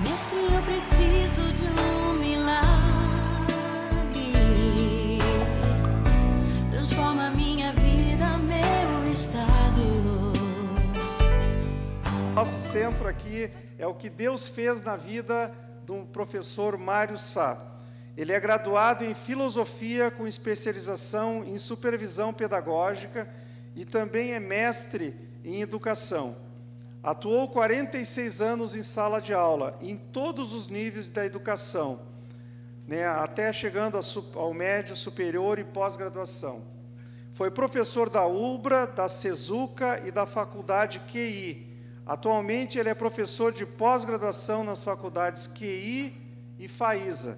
Mestre, eu preciso de um milagre. Transforma minha vida, meu estado. Nosso centro aqui é o que Deus fez na vida do professor Mário Sá. Ele é graduado em filosofia com especialização em supervisão pedagógica e também é mestre em educação. Atuou 46 anos em sala de aula, em todos os níveis da educação, até chegando ao médio, superior e pós-graduação. Foi professor da UBRA, da SESUCA e da Faculdade QI. Atualmente ele é professor de pós-graduação nas faculdades QI e FAISA.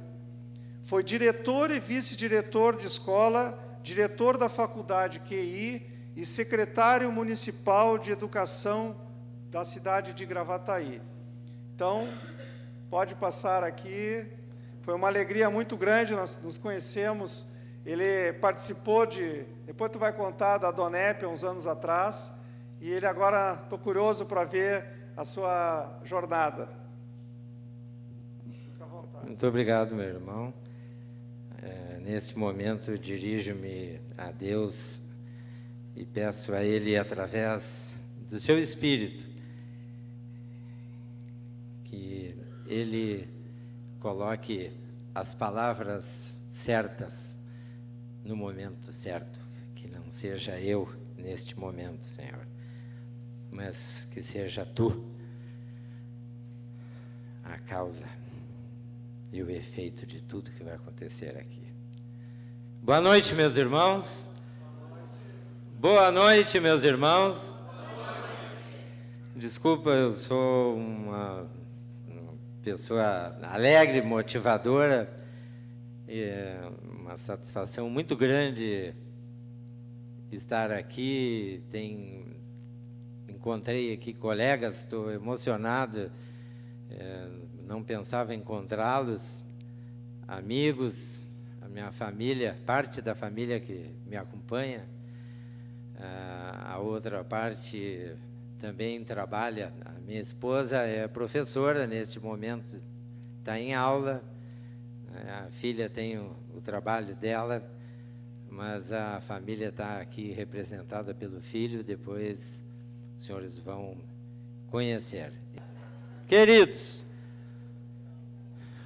Foi diretor e vice-diretor de escola, diretor da faculdade QI e secretário municipal de educação da cidade de Gravataí. Então, pode passar aqui. Foi uma alegria muito grande, nós nos conhecemos. Ele participou depois tu vai contar, da DONEP, há uns anos atrás, e ele agora, estou curioso para ver a sua jornada. Fica à vontade. Muito obrigado, meu irmão. Nesse momento, dirijo-me a Deus e peço a Ele, através do seu Espírito, que Ele coloque as palavras certas no momento certo, que não seja eu neste momento, Senhor, mas que seja Tu a causa e o efeito de tudo que vai acontecer aqui. Boa noite, meus irmãos. Boa noite, meus irmãos. Desculpa, eu sou uma pessoa alegre, motivadora, e é uma satisfação muito grande estar aqui. Encontrei aqui colegas, estou emocionado, não pensava encontrá-los, amigos, a minha família, parte da família que me acompanha, a outra parte também trabalha. A minha esposa é professora, neste momento está em aula, a filha tem o trabalho dela, mas a família está aqui representada pelo filho, depois os senhores vão conhecer. Queridos,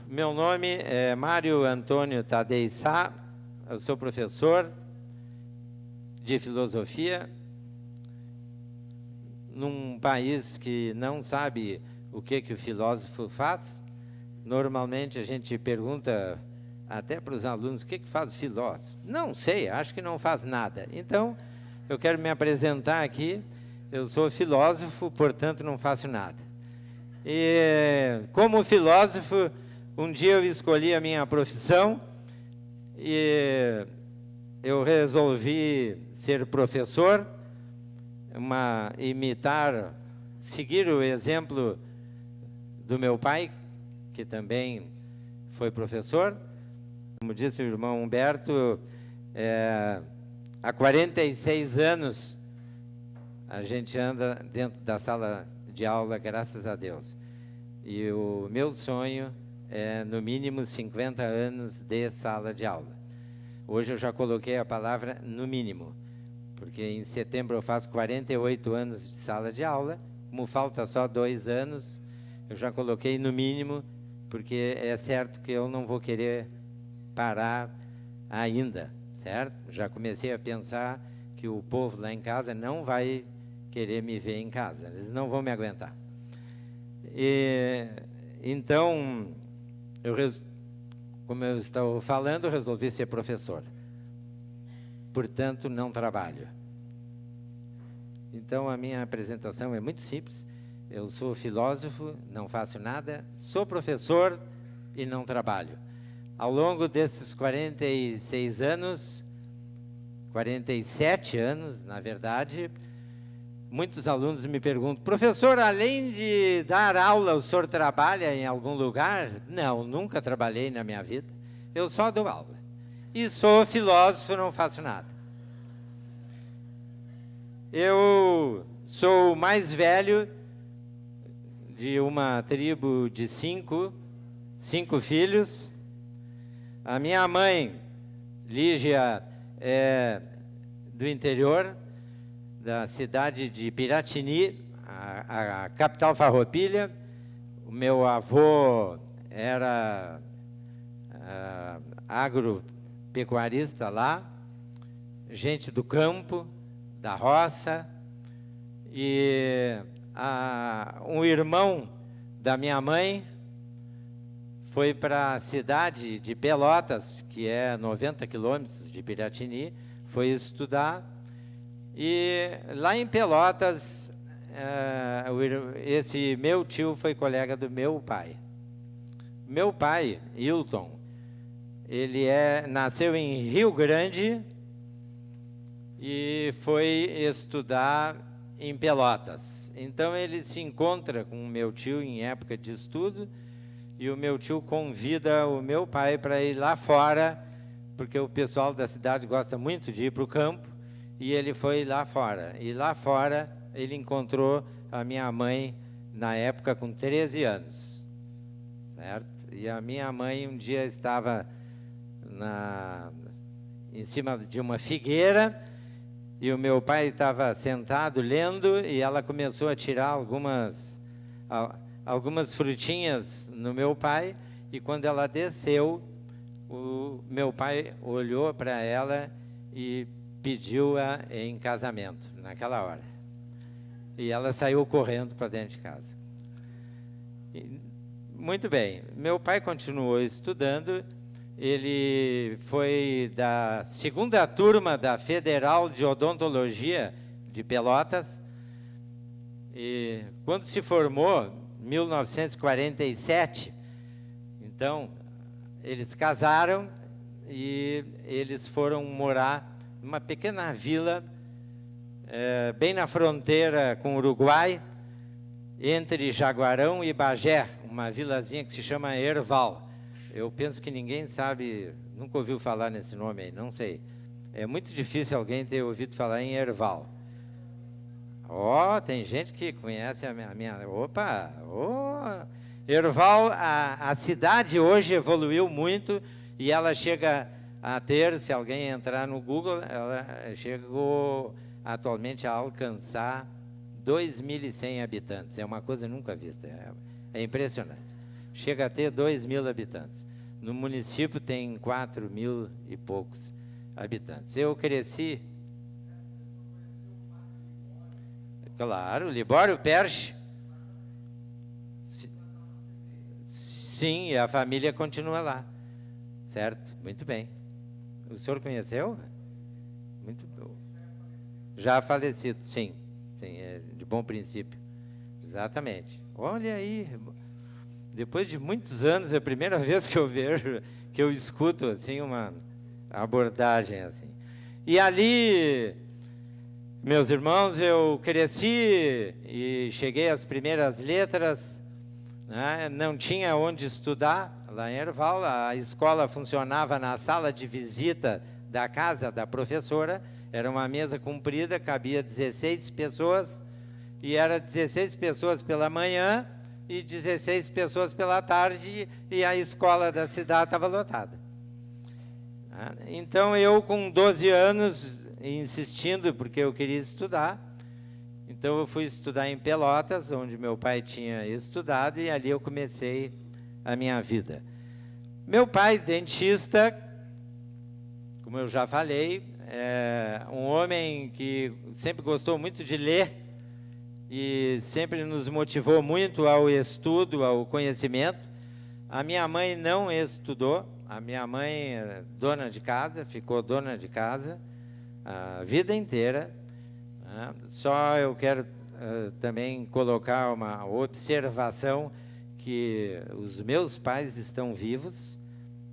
meu nome é Mário Antônio Tadei Sá, eu sou professor de filosofia. Num país que não sabe o que o filósofo faz, normalmente a gente pergunta até para os alunos: o que faz o filósofo? Não sei, acho que não faz nada. Então, eu quero me apresentar aqui. Eu sou filósofo, portanto não faço nada. E como filósofo, um dia eu escolhi a minha profissão e eu resolvi ser professor, seguir o exemplo do meu pai, que também foi professor. Como disse o irmão Humberto, há 46 anos a gente anda dentro da sala de aula, graças a Deus. E o meu sonho é, no mínimo, 50 anos de sala de aula. Hoje eu já coloquei a palavra no mínimo, porque em setembro eu faço 48 anos de sala de aula. Como falta só 2 anos, eu já coloquei no mínimo, porque é certo que eu não vou querer parar ainda, certo? Já comecei a pensar que o povo lá em casa não vai querer me ver em casa, eles não vão me aguentar. Então, como eu estou falando, eu resolvi ser professor. Portanto, não trabalho. Então, a minha apresentação é muito simples. Eu sou filósofo, não faço nada, sou professor e não trabalho. Ao longo desses 46 anos, 47 anos, na verdade, muitos alunos me perguntam: professor, além de dar aula, o senhor trabalha em algum lugar? Não, nunca trabalhei na minha vida. Eu só dou aula. E sou filósofo, não faço nada. Eu sou o mais velho de uma tribo de cinco filhos. A minha mãe, Lígia, é do interior, da cidade de Piratini, a capital farroupilha. O meu avô era agropecuarista lá, gente do campo, da roça, e um irmão da minha mãe foi para a cidade de Pelotas, que é 90 quilômetros de Piratini, foi estudar, e lá em Pelotas, esse meu tio foi colega do meu pai. Meu pai, Hilton, ele nasceu em Rio Grande e foi estudar em Pelotas. Então ele se encontra com o meu tio em época de estudo, e o meu tio convida o meu pai para ir lá fora, porque o pessoal da cidade gosta muito de ir para o campo, e ele foi lá fora. E lá fora ele encontrou a minha mãe, na época, com 13 anos. Certo? E a minha mãe um dia estava em cima de uma figueira, e o meu pai estava sentado lendo, e ela começou a tirar algumas frutinhas no meu pai, e quando ela desceu, o meu pai olhou para ela e pediu-a em casamento, naquela hora. E ela saiu correndo para dentro de casa. Muito bem, meu pai continuou estudando, ele foi da segunda turma da Federal de Odontologia de Pelotas, e quando se formou, 1947, então, eles casaram e eles foram morar numa pequena vila, bem na fronteira com o Uruguai, entre Jaguarão e Bagé, uma vilazinha que se chama Herval. Eu penso que ninguém sabe, nunca ouviu falar nesse nome aí, não sei. É muito difícil alguém ter ouvido falar em Herval. Tem gente que conhece a minha... Opa! Herval, a cidade hoje evoluiu muito, e ela chega a ter, se alguém entrar no Google, ela chegou atualmente a alcançar 2.100 habitantes. É uma coisa nunca vista, é impressionante. Chega a ter 2.000 habitantes. No município tem 4.000 e poucos habitantes. Eu cresci... Claro, Libório Perche. Sim, a família continua lá. Certo? Muito bem. O senhor conheceu? Muito bom. Já falecido, sim. Sim, é de bom princípio. Exatamente. Olha aí, depois de muitos anos, é a primeira vez que eu vejo, que eu escuto assim uma abordagem assim. E ali, meus irmãos, eu cresci e cheguei às primeiras letras, né? Não tinha onde estudar lá em Herval. A escola funcionava na sala de visita da casa da professora. Era uma mesa comprida, cabia 16 pessoas, e era 16 pessoas pela manhã e 16 pessoas pela tarde, e a escola da cidade estava lotada. Então, eu com 12 anos, insistindo, porque eu queria estudar, então eu fui estudar em Pelotas, onde meu pai tinha estudado, e ali eu comecei a minha vida. Meu pai, dentista, como eu já falei, é um homem que sempre gostou muito de ler e sempre nos motivou muito ao estudo, ao conhecimento. A minha mãe não estudou, a minha mãe é dona de casa, ficou dona de casa a vida inteira. Só eu quero também colocar uma observação, que os meus pais estão vivos.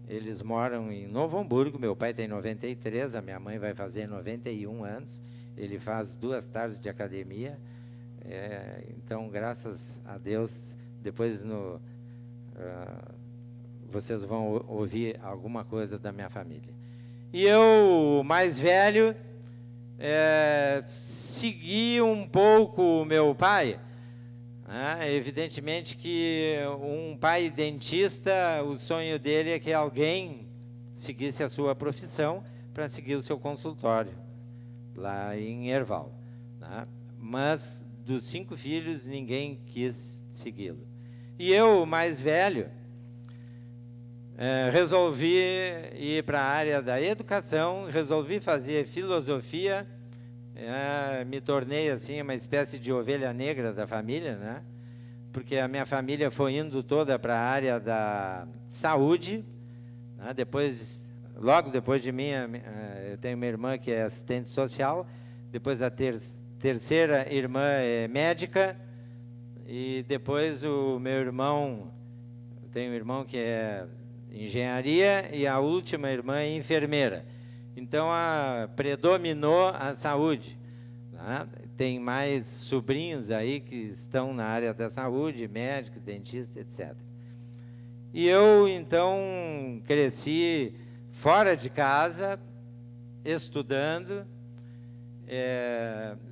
Eles moram em Novo Hamburgo. Meu pai tem 93, a minha mãe vai fazer 91 anos. Ele faz 2 tardes de academia. Então, graças a Deus, depois vocês vão ouvir alguma coisa da minha família. E eu, mais velho, segui um pouco o meu pai. Evidentemente que um pai dentista, o sonho dele é que alguém seguisse a sua profissão para seguir o seu consultório, lá em Erval, né? Mas dos 5 filhos, ninguém quis segui-lo. E eu, o mais velho, resolvi ir para a área da educação, resolvi fazer filosofia, me tornei assim uma espécie de ovelha negra da família, né? Porque a minha família foi indo toda para a área da saúde, né? Logo depois de mim, eu tenho uma irmã que é assistente social, depois a terceira irmã é médica, e depois o meu irmão, eu tenho um irmão que é engenharia, e a última irmã é enfermeira. Então, predominou a saúde, né? Tem mais sobrinhos aí que estão na área da saúde, médico, dentista, etc. E eu, então, cresci fora de casa, estudando.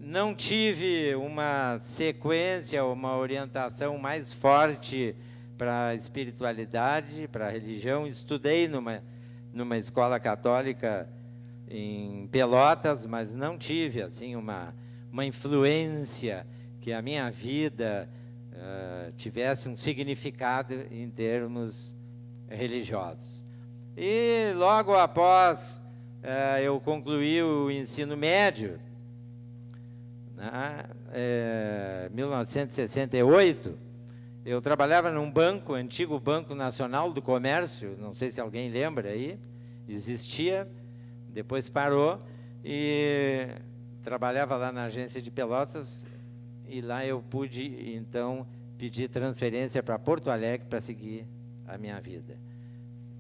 Não tive uma sequência, uma orientação mais forte para a espiritualidade, para a religião. Estudei numa escola católica em Pelotas, mas não tive assim uma influência que a minha vida tivesse um significado em termos religiosos. E logo após eu concluí o ensino médio, né, 1968, eu trabalhava num banco, antigo Banco Nacional do Comércio, não sei se alguém lembra aí, existia, depois parou, e trabalhava lá na agência de Pelotas, e lá eu pude, então, pedir transferência para Porto Alegre para seguir a minha vida,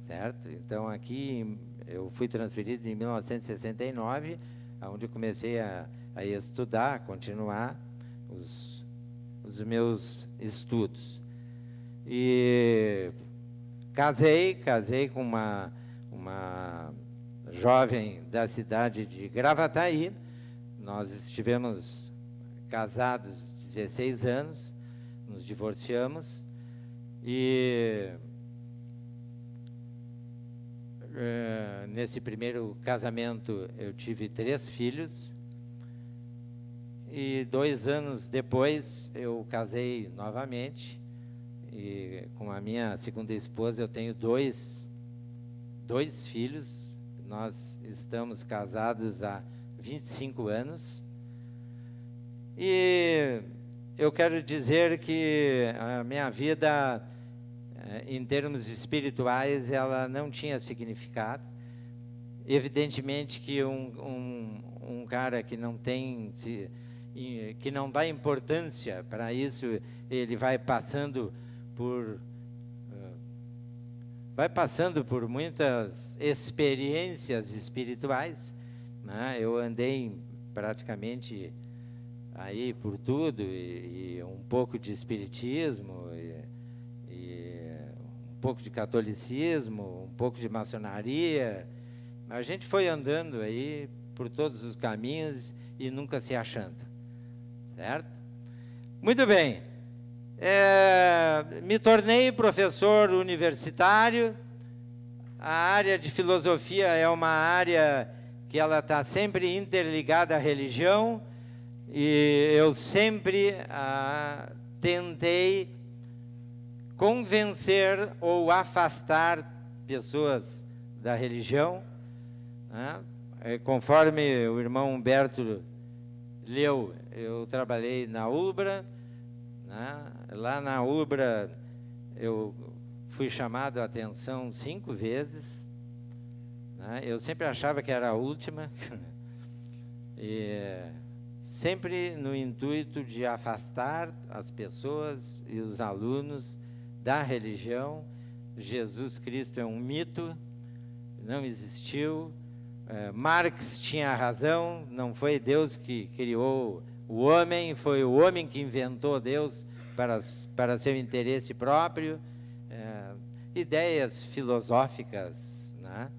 certo? Então, aqui eu fui transferido em 1969, onde eu comecei a estudar, a continuar os meus estudos. E casei com uma jovem da cidade de Gravataí. Nós estivemos casados 16 anos, nos divorciamos, e nesse primeiro casamento eu tive 3 filhos, e 2 anos depois eu casei novamente, e com a minha segunda esposa eu tenho dois filhos. Nós estamos casados há 25 anos, e eu quero dizer que a minha vida, em termos espirituais, ela não tinha significado. Evidentemente que um cara que não dá importância para isso, ele vai passando por muitas experiências espirituais, né? Eu andei praticamente aí por tudo, e um pouco de espiritismo, e um pouco de catolicismo, um pouco de maçonaria. A gente foi andando aí por todos os caminhos e nunca se achando, certo? Muito bem. Me tornei professor universitário. A área de filosofia é uma área que ela está sempre interligada à religião, e eu sempre tentei convencer ou afastar pessoas da religião, né? Conforme o irmão Humberto leu, eu trabalhei na ULBRA, né? Lá na ULBRA eu fui chamado a atenção 5 vezes, né? Eu sempre achava que era a última, e sempre no intuito de afastar as pessoas e os alunos da religião. Jesus Cristo é um mito, não existiu. Marx tinha razão, não foi Deus que criou o homem, foi o homem que inventou Deus para seu interesse próprio. Ideias filosóficas, né,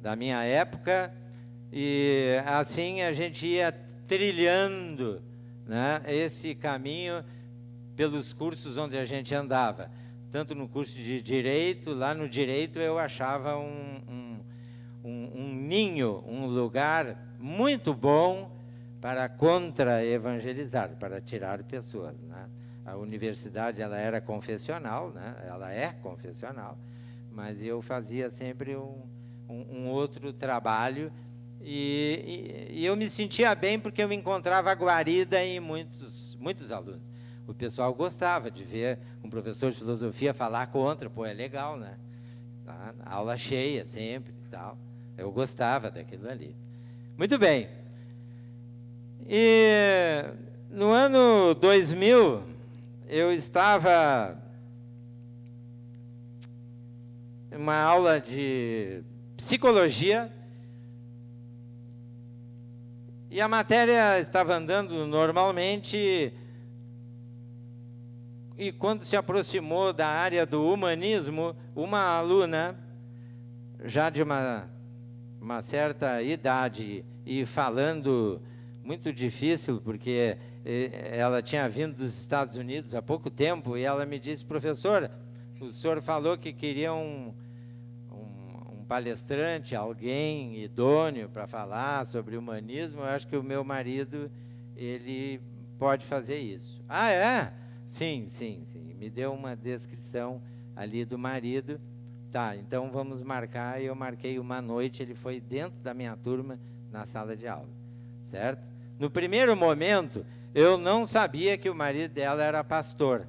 da minha época, e assim a gente ia trilhando né, esse caminho pelos cursos onde a gente andava. Tanto no curso de Direito, lá no Direito eu achava um ninho, um lugar muito bom para contra-evangelizar, para tirar pessoas, né? A universidade, ela era confessional, né? Ela é confessional, mas eu fazia sempre um outro trabalho e eu me sentia bem porque eu me encontrava guarida em muitos alunos. O pessoal gostava de ver um professor de filosofia falar contra, pô, é legal, né? Tá? Aula cheia sempre e tal. Eu gostava daquilo ali. Muito bem. E no ano 2000, eu estava em uma aula de psicologia e a matéria estava andando normalmente e quando se aproximou da área do humanismo, uma aluna, já de uma certa idade e falando muito difícil, porque ela tinha vindo dos Estados Unidos há pouco tempo, e ela me disse: professor, o senhor falou que queria um palestrante, alguém idôneo para falar sobre humanismo. Eu acho que o meu marido, ele pode fazer isso. Ah, é? Sim. Me deu uma descrição ali do marido. Tá, então vamos marcar. Eu marquei uma noite, ele foi dentro da minha turma, na sala de aula, certo? No primeiro momento, eu não sabia que o marido dela era pastor.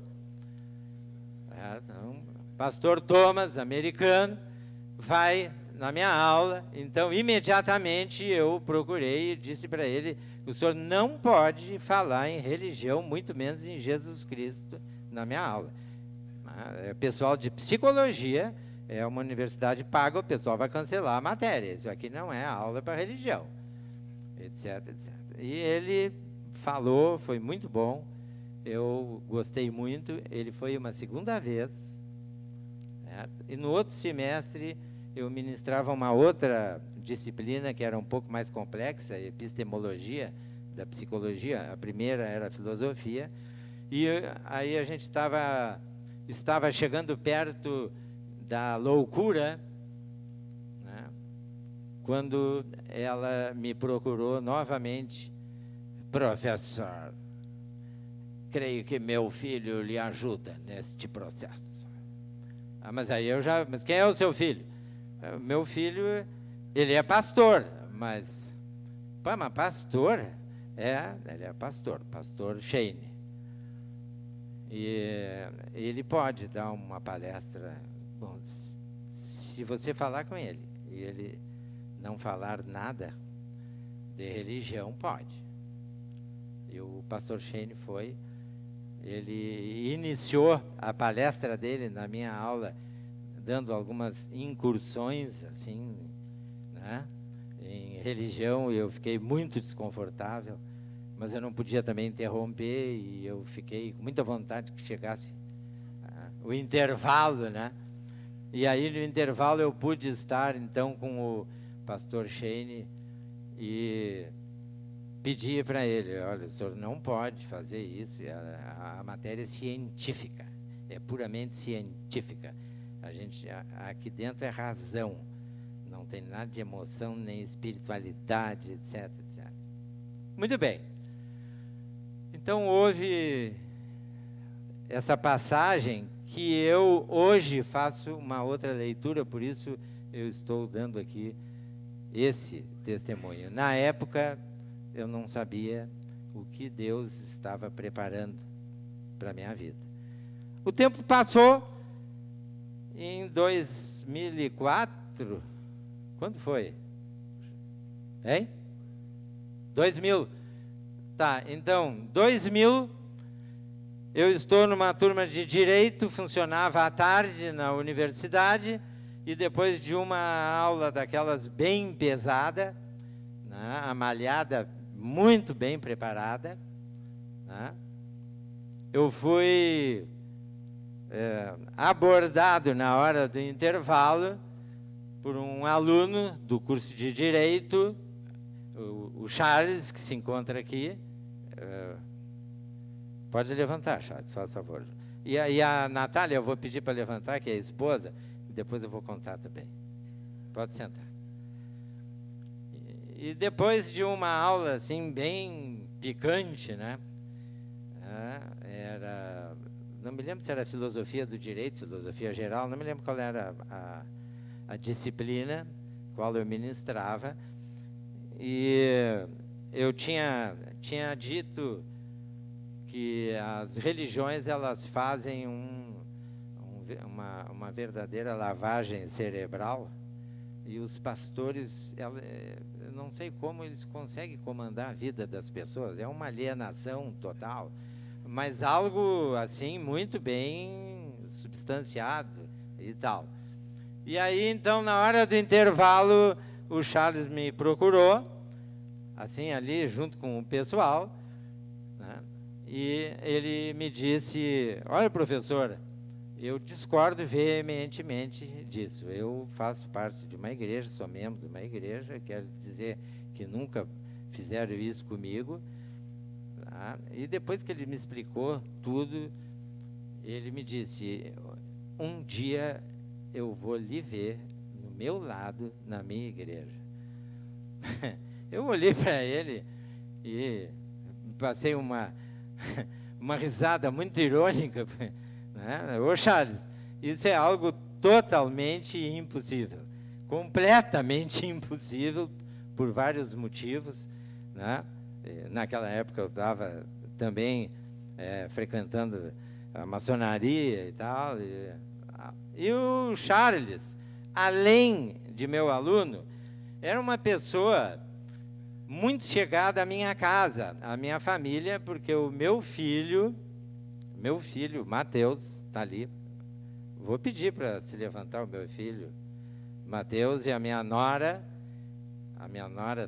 Então, pastor Thomas, americano, vai na minha aula. Então, imediatamente, eu procurei e disse para ele: o senhor não pode falar em religião, muito menos em Jesus Cristo, na minha aula. Pessoal de psicologia, é uma universidade paga, o pessoal vai cancelar a matéria. Isso aqui não é aula para religião, etc. E ele falou, foi muito bom, eu gostei muito. Ele foi uma segunda vez, certo? E no outro semestre eu ministrava uma outra disciplina que era um pouco mais complexa, epistemologia da psicologia. A primeira era filosofia, e aí a gente estava chegando perto da loucura, né, quando ela me procurou novamente: professor, creio que meu filho lhe ajuda neste processo. Ah, mas aí mas quem é o seu filho? Meu filho, ele é pastor, mas pastor? Ele é pastor Shane. E ele pode dar uma palestra. Bom, se você falar com ele e ele não falar nada de religião, pode. E o pastor Shane ele iniciou a palestra dele na minha aula, dando algumas incursões, assim, né, em religião, e eu fiquei muito desconfortável, mas eu não podia também interromper, e eu fiquei com muita vontade que chegasse o intervalo, né? E aí, no intervalo, eu pude estar, então, com o pastor Shane e pedi para ele: olha, o senhor não pode fazer isso, a matéria é científica, é puramente científica. A gente, aqui dentro é razão, não tem nada de emoção, nem espiritualidade, etc. Muito bem. Então, houve essa passagem que eu hoje faço uma outra leitura, por isso eu estou dando aqui esse testemunho. Na época, eu não sabia o que Deus estava preparando para a minha vida. O tempo passou. Em 2004, quando foi? Hein? 2000. Tá, então, 2000, eu estou numa turma de Direito, funcionava à tarde na universidade, e depois de uma aula daquelas bem pesada, né, amalhada, muito bem preparada, né, eu fui abordado na hora do intervalo por um aluno do curso de Direito, o Charles, que se encontra aqui, Pode levantar, Charles, faz favor. E a Natália, eu vou pedir para levantar, que é a esposa, e depois eu vou contar também. Pode sentar. E depois de uma aula, assim, bem picante, né? Não me lembro se era filosofia do direito, filosofia geral, não me lembro qual era a disciplina qual eu ministrava. E eu tinha dito que as religiões, elas fazem uma verdadeira lavagem cerebral, e os pastores, eu não sei como eles conseguem comandar a vida das pessoas, é uma alienação total, mas algo assim muito bem substanciado e tal. E aí, então, na hora do intervalo, o Charles me procurou, assim, ali, junto com o pessoal, né? E ele me disse: olha, professor, eu discordo veementemente disso. Eu faço parte de uma igreja, sou membro de uma igreja, quero dizer que nunca fizeram isso comigo. Tá? E depois que ele me explicou tudo, ele me disse: um dia eu vou lhe ver no meu lado, na minha igreja. Eu olhei para ele e passei uma risada muito irônica, né? Ô Charles, isso é algo totalmente impossível, completamente impossível, por vários motivos, né? Naquela época eu estava também frequentando a maçonaria e tal, e o Charles, além de meu aluno, era uma pessoa muito chegada à minha casa, à minha família, porque o meu filho, Mateus, está ali. Vou pedir para se levantar o meu filho, Mateus, e a minha nora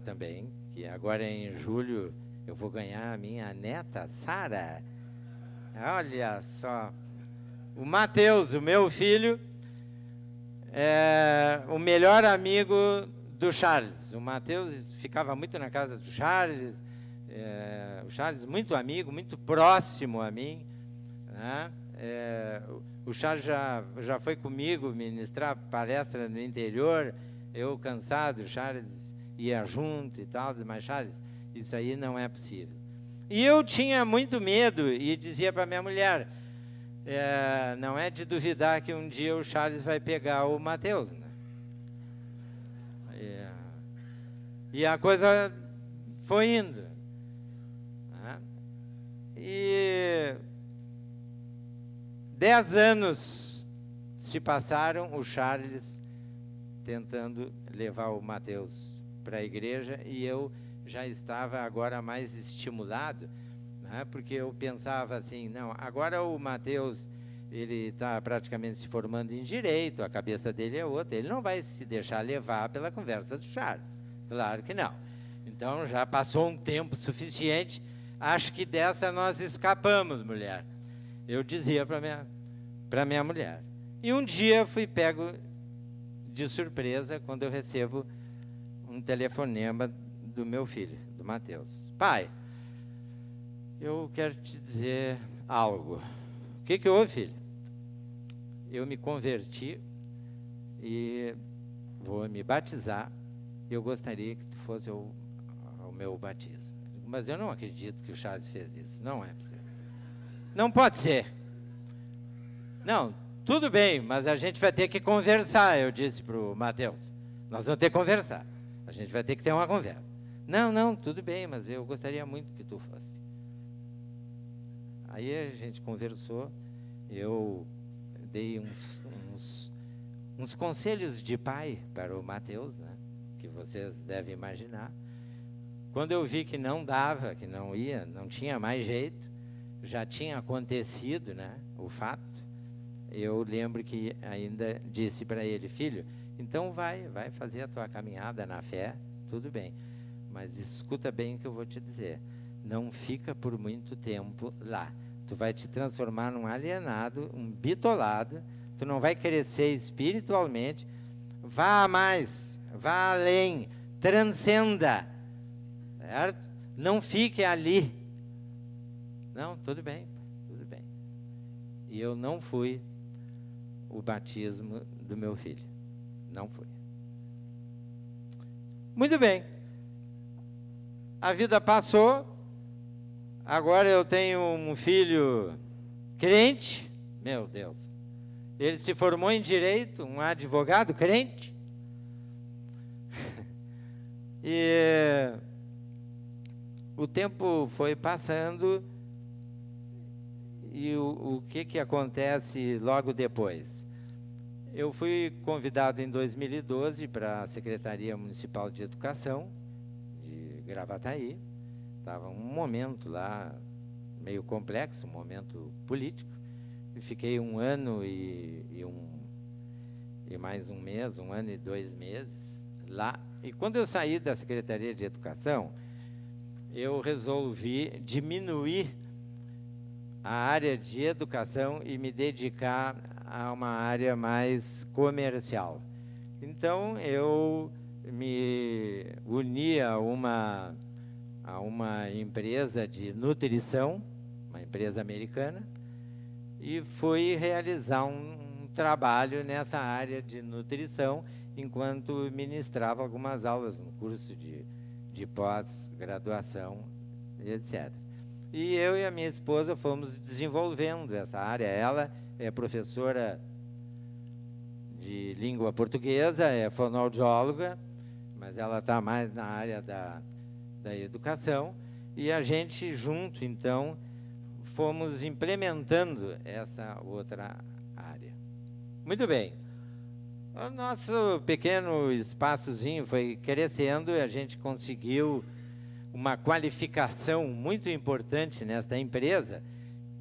também, que agora em julho eu vou ganhar a minha neta, Sara. Olha só, o Mateus, o meu filho, é o melhor amigo do Charles. O Mateus ficava muito na casa do Charles, o Charles muito amigo, muito próximo a mim, né? O Charles já foi comigo ministrar palestra no interior, eu cansado, o Charles ia junto e tal, mas Charles, isso aí não é possível. E eu tinha muito medo e dizia para minha mulher, não é de duvidar que um dia o Charles vai pegar o Mateus, né? E a coisa foi indo, né? E 10 anos se passaram, o Charles tentando levar o Mateus para a igreja, e eu já estava agora mais estimulado, né? Porque eu pensava assim, não, agora o Mateus, ele está praticamente se formando em direito, a cabeça dele é outra, ele não vai se deixar levar pela conversa do Charles. Claro que não. Então, já passou um tempo suficiente, acho que dessa nós escapamos, mulher. Eu dizia para minha mulher. E um dia fui pego de surpresa quando eu recebo um telefonema do meu filho, do Mateus. Pai, eu quero te dizer algo. O que houve, filho? Eu me converti e vou me batizar. Eu gostaria que tu fosse ao meu batismo. Mas eu não acredito que o Charles fez isso. Não é possível. Não pode ser. Não, tudo bem, mas a gente vai ter que conversar, eu disse para o Mateus. Nós vamos ter que conversar. A gente vai ter que ter uma conversa. Não, tudo bem, mas eu gostaria muito que tu fosse. Aí a gente conversou, eu dei uns conselhos de pai para o Mateus, né? Que vocês devem imaginar. Quando eu vi que não dava, que não ia, não tinha mais jeito, já tinha acontecido, né, o fato, eu lembro que ainda disse para ele, filho, então vai fazer a tua caminhada na fé, tudo bem, mas escuta bem o que eu vou te dizer, não fica por muito tempo lá, tu vai te transformar num alienado, um bitolado, tu não vai crescer espiritualmente, vá a mais, vá além, transcenda, certo? Não fique ali, Não, tudo bem, tudo bem. E eu não fui o batismo do meu filho. Não fui. Muito bem. A vida passou. Agora eu tenho um filho crente. Meu Deus. Ele se formou em direito, um advogado crente. E o tempo foi passando. E o que acontece logo depois? Eu fui convidado em 2012 para a Secretaria Municipal de Educação de Gravataí. Estava um momento lá meio complexo, um momento político. E fiquei 1 ano e mais um mês, 1 ano e 2 meses lá. E quando eu saí da Secretaria de Educação, eu resolvi diminuir a área de educação e me dedicar a uma área mais comercial. Então, eu me uni a uma empresa de nutrição, uma empresa americana, e fui realizar um trabalho nessa área de nutrição, enquanto ministrava algumas aulas no curso de pós-graduação, etc. E eu e a minha esposa fomos desenvolvendo essa área. Ela é professora de língua portuguesa, é fonoaudióloga, mas ela está mais na área da educação. E a gente junto, então, fomos implementando essa outra área. Muito bem. O nosso pequeno espaçozinho foi crescendo e a gente conseguiu uma qualificação muito importante nesta empresa,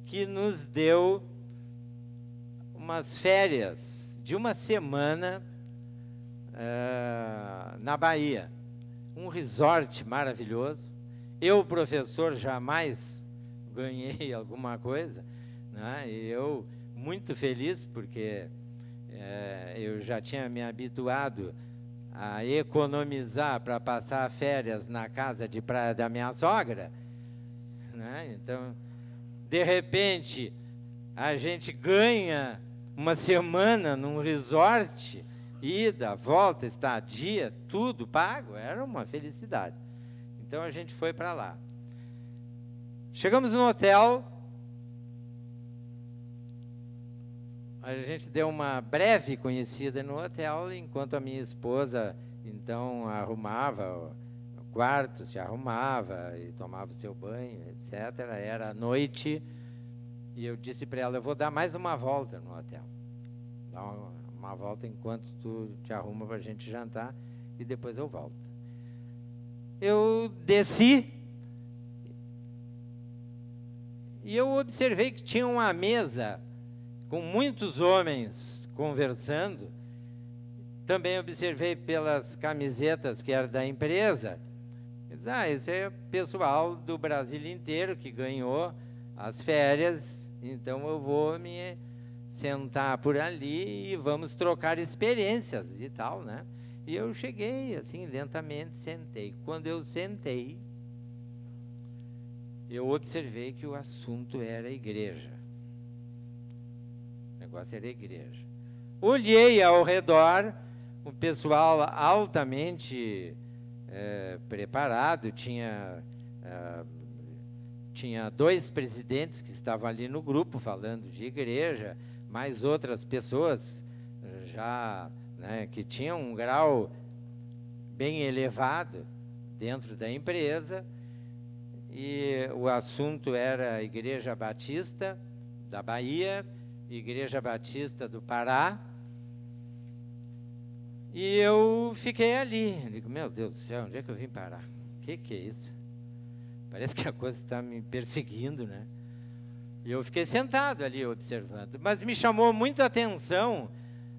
que nos deu umas férias de 1 semana na Bahia. Um resort maravilhoso. Eu, professor, jamais ganhei alguma coisa, né? E eu muito feliz, porque eu já tinha me habituado a economizar para passar férias na casa de praia da minha sogra, né? Então, de repente, a gente ganha 1 semana num resort, ida, volta, estadia, tudo pago, era uma felicidade. Então, a gente foi para lá. Chegamos no hotel, a gente deu uma breve conhecida no hotel, enquanto a minha esposa, então, arrumava o quarto, se arrumava e tomava o seu banho, etc. Era noite, e eu disse para ela, eu vou dar mais uma volta no hotel. Dá uma volta enquanto tu te arruma para a gente jantar, e depois eu volto. Eu desci, e eu observei que tinha uma mesa com muitos homens conversando. Também observei pelas camisetas que eram da empresa. Esse é pessoal do Brasil inteiro que ganhou as férias, então eu vou me sentar por ali e vamos trocar experiências e tal, né? E eu cheguei, assim, lentamente, sentei. Quando eu sentei, eu observei que o assunto era a igreja. O negócio era a igreja. Olhei ao redor, o pessoal altamente preparado, tinha 2 presidentes que estavam ali no grupo falando de igreja, mais outras pessoas já, né, que tinham um grau bem elevado dentro da empresa, e o assunto era a Igreja Batista da Bahia, Igreja Batista do Pará, e eu fiquei ali. Digo, meu Deus do céu, onde é que eu vim parar? O que é isso? Parece que a coisa está me perseguindo, né? E eu fiquei sentado ali observando, mas me chamou muito a atenção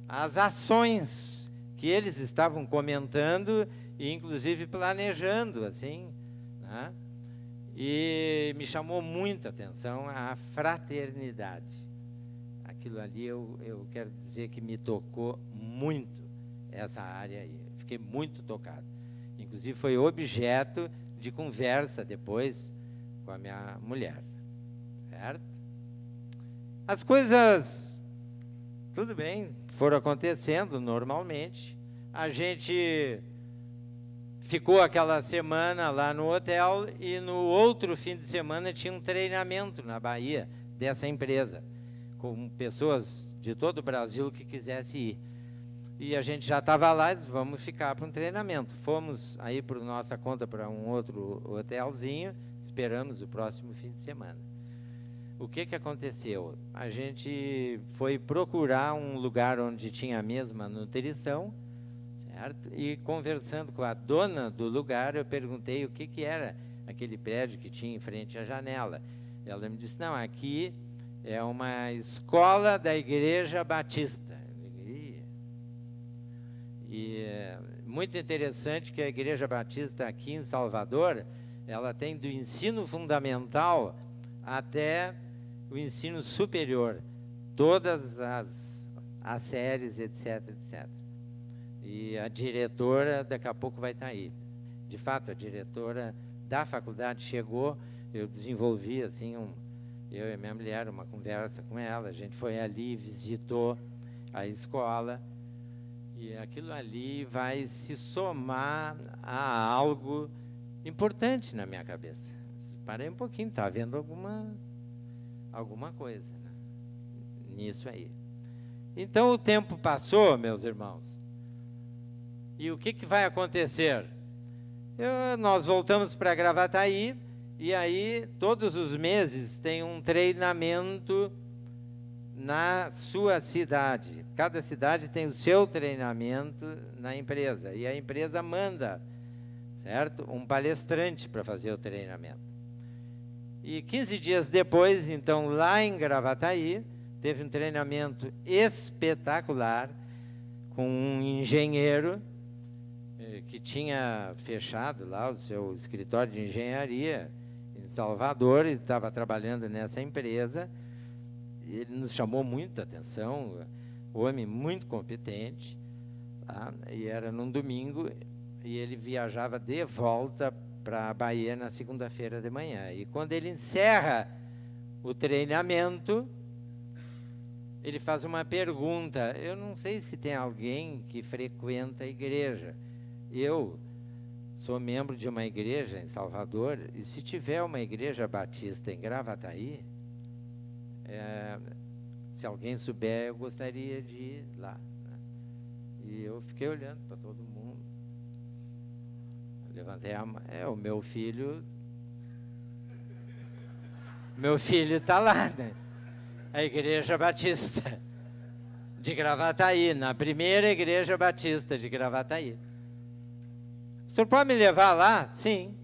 as ações que eles estavam comentando e inclusive planejando, assim, né? E me chamou muita atenção a fraternidade. Aquilo ali eu quero dizer que me tocou muito, essa área aí. Fiquei muito tocado. Inclusive foi objeto de conversa depois com a minha mulher. certo? As coisas, tudo bem, foram acontecendo normalmente. A gente ficou aquela semana lá no hotel e no outro fim de semana tinha um treinamento na Bahia dessa empresa, com pessoas de todo o Brasil que quisessem ir. E a gente já estava lá e disse, vamos ficar para um treinamento. Fomos aí por nossa conta para um outro hotelzinho, esperamos o próximo fim de semana. O que aconteceu? A gente foi procurar um lugar onde tinha a mesma nutrição, certo? E conversando com a dona do lugar, eu perguntei o que era aquele prédio que tinha em frente à janela. Ela me disse, não, aqui é uma escola da Igreja Batista. E é muito interessante que a Igreja Batista aqui em Salvador, ela tem do ensino fundamental até o ensino superior, todas as séries, etc, etc. E a diretora daqui a pouco vai estar aí. De fato, a diretora da faculdade chegou, eu desenvolvi assim, eu e minha mulher, uma conversa com ela, a gente foi ali, visitou a escola, e aquilo ali vai se somar a algo importante na minha cabeça. Parei um pouquinho, está havendo alguma coisa, né, nisso aí. Então o tempo passou, meus irmãos, e o que vai acontecer? Nós voltamos para Gravataí, e aí todos os meses tem um treinamento na sua cidade. Cada cidade tem o seu treinamento na empresa, e a empresa manda, certo, um palestrante para fazer o treinamento. E 15 dias depois, então, lá em Gravataí, teve um treinamento espetacular com um engenheiro que tinha fechado lá o seu escritório de engenharia em Salvador, e estava trabalhando nessa empresa. Ele nos chamou muita atenção, homem muito competente, tá? E era num domingo, e ele viajava de volta para a Bahia na segunda-feira de manhã. E quando ele encerra o treinamento, ele faz uma pergunta. Eu não sei se tem alguém que frequenta a igreja. Eu sou membro de uma igreja em Salvador, e se tiver uma igreja batista em Gravataí, se alguém souber, eu gostaria de ir lá, né? E eu fiquei olhando para todo mundo. Levantei a mão. O meu filho está lá, né? A Igreja Batista de Gravataí, na primeira Igreja Batista de Gravataí. O senhor pode me levar lá? Sim.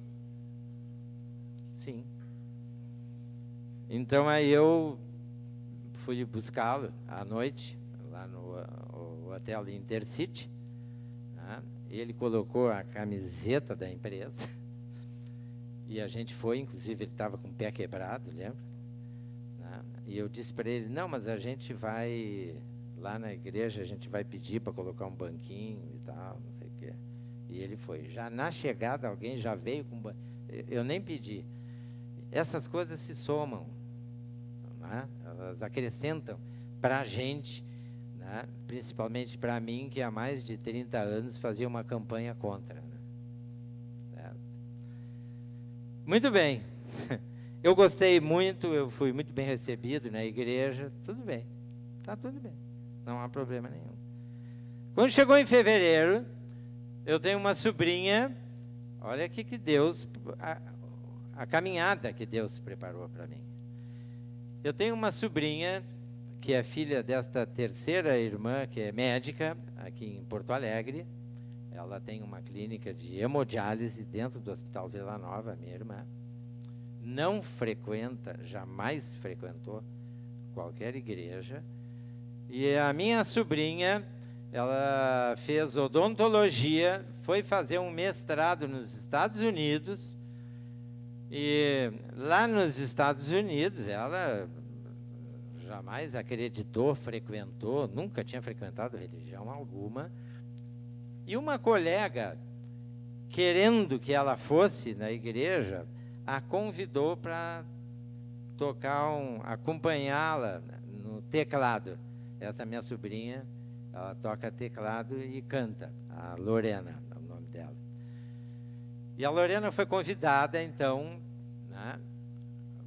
Sim. Então aí eu fui buscá-lo à noite, lá no hotel Intercity, né? Ele colocou a camiseta da empresa, e a gente foi, inclusive ele estava com o pé quebrado, lembra? Né? E eu disse para ele, não, mas a gente vai, lá na igreja, a gente vai pedir para colocar um banquinho e tal, não sei o quê. E ele foi. Já na chegada, alguém já veio com banquinho. Eu nem pedi. Essas coisas se somam, né? Elas acrescentam para a gente, né? Principalmente para mim, que há mais de 30 anos fazia uma campanha contra, né? Certo? Muito bem. Eu gostei muito, eu fui muito bem recebido na igreja, tudo bem, está tudo bem, não há problema nenhum. Quando chegou em fevereiro, eu tenho uma sobrinha, olha aqui que Deus, a caminhada que Deus preparou para mim. Eu tenho uma sobrinha que é filha desta terceira irmã, que é médica, aqui em Porto Alegre. Ela tem uma clínica de hemodiálise dentro do Hospital Vila Nova, minha irmã. Não frequenta, jamais frequentou qualquer igreja. E a minha sobrinha, ela fez odontologia, foi fazer um mestrado nos Estados Unidos. E lá nos Estados Unidos, ela jamais acreditou, frequentou, nunca tinha frequentado religião alguma. E uma colega, querendo que ela fosse na igreja, a convidou para acompanhá-la no teclado. Essa minha sobrinha, ela toca teclado e canta, a Lorena é o nome dela. E a Lorena foi convidada, então, né,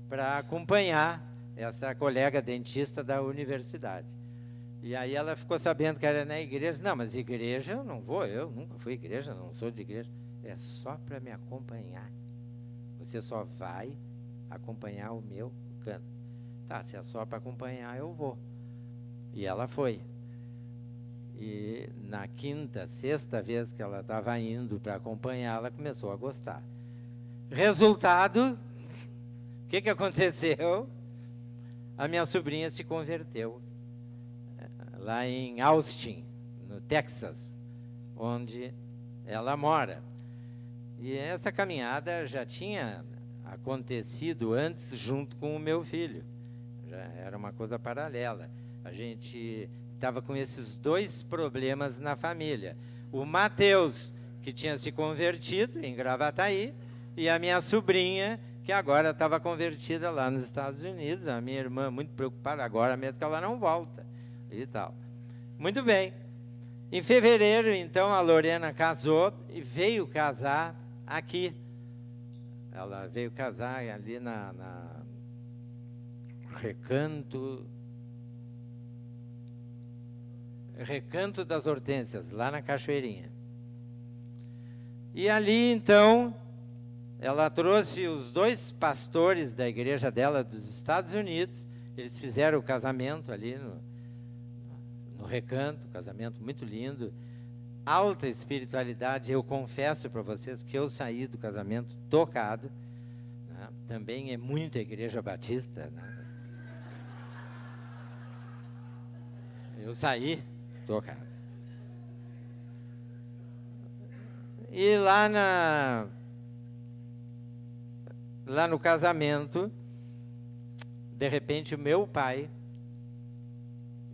para acompanhar essa colega dentista da universidade. E aí ela ficou sabendo que era na igreja. Não, mas igreja eu não vou, eu nunca fui igreja, não sou de igreja. É só para me acompanhar. Você só vai acompanhar o meu canto. Tá, se é só para acompanhar, eu vou. E ela foi. E na quinta, sexta vez que ela estava indo para acompanhar, ela começou a gostar. Resultado, o que aconteceu? A minha sobrinha se converteu lá em Austin, no Texas, onde ela mora. E essa caminhada já tinha acontecido antes junto com o meu filho. Já era uma coisa paralela. A gente estava com esses dois problemas na família. O Mateus, que tinha se convertido em Gravataí, e a minha sobrinha, que agora estava convertida lá nos Estados Unidos. A minha irmã muito preocupada agora mesmo que ela não volta e tal. Muito bem. Em fevereiro, então, a Lorena casou e veio casar aqui. Ela veio casar ali na Recanto das Hortênsias, lá na Cachoeirinha. E ali, então, ela trouxe os dois pastores da igreja dela dos Estados Unidos. Eles fizeram o casamento ali no Recanto, casamento muito lindo, alta espiritualidade. Eu confesso para vocês que eu saí do casamento tocado, né? Também é muita igreja batista, né? Eu saí tocado. E lá no casamento, de repente o meu pai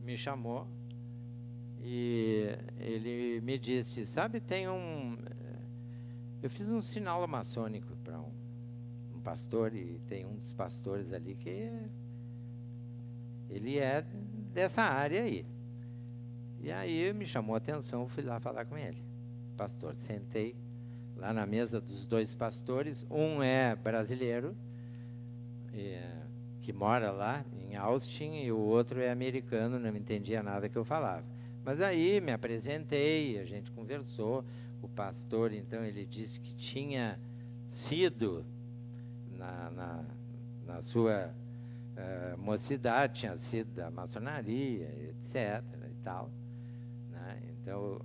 me chamou e ele me disse, sabe, eu fiz um sinal maçônico para um pastor, e tem um dos pastores ali que ele é dessa área aí. E aí me chamou a atenção, fui lá falar com ele. Pastor, sentei lá na mesa dos dois pastores. Um é brasileiro, que mora lá em Austin, e o outro é americano, não entendia nada que eu falava. Mas aí me apresentei, a gente conversou. O pastor, então, ele disse que tinha sido na sua mocidade, tinha sido da maçonaria, etc. e tal, né? Então,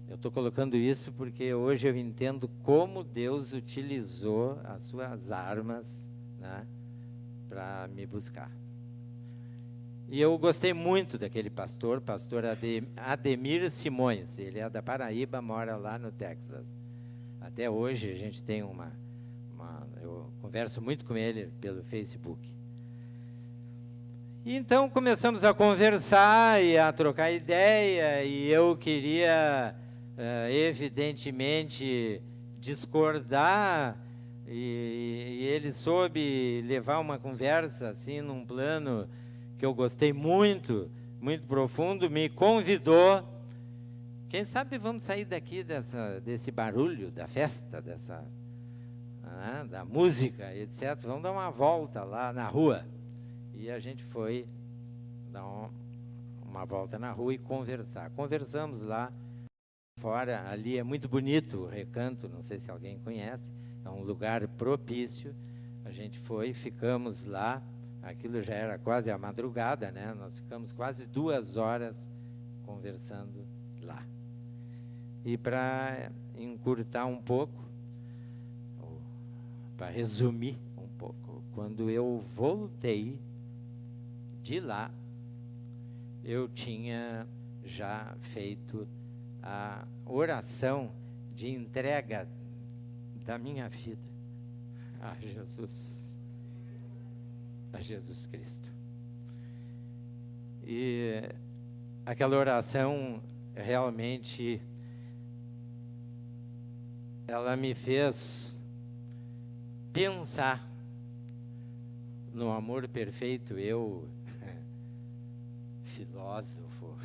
eu estou colocando isso porque hoje eu entendo como Deus utilizou as suas armas, né, para me buscar. E eu gostei muito daquele pastor Ademir Simões. Ele é da Paraíba, mora lá no Texas. Até hoje a gente tem eu converso muito com ele pelo Facebook. E então começamos a conversar e a trocar ideia, e eu queria, evidentemente, discordar, e ele soube levar uma conversa assim num plano que eu gostei muito, muito profundo. Me convidou. Quem sabe vamos sair daqui desse barulho da festa, da música, etc. Vamos dar uma volta lá na rua. E a gente foi dar uma volta na rua e conversar. Conversamos lá fora. Ali é muito bonito o Recanto, não sei se alguém conhece. É um lugar propício. A gente foi, ficamos lá. Aquilo já era quase a madrugada, né? Nós ficamos quase 2 horas conversando lá. E para encurtar um pouco, para resumir um pouco, quando eu voltei de lá, eu tinha já feito a oração de entrega da minha vida a Jesus Cristo. E aquela oração realmente ela me fez pensar no amor perfeito, eu, filósofo,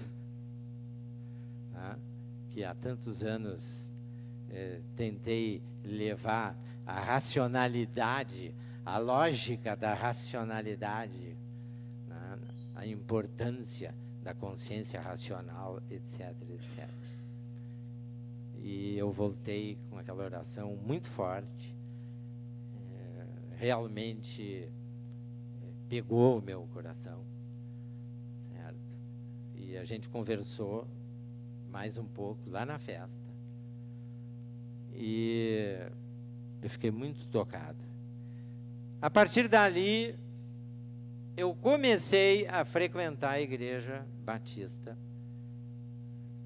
tá? Que há tantos anos tentei levar a racionalidade, a lógica da racionalidade, né? A importância da consciência racional, etc, etc. E eu voltei com aquela oração muito forte, realmente pegou o meu coração, certo? E a gente conversou mais um pouco lá na festa. E eu fiquei muito tocado. A partir dali, eu comecei a frequentar a igreja batista,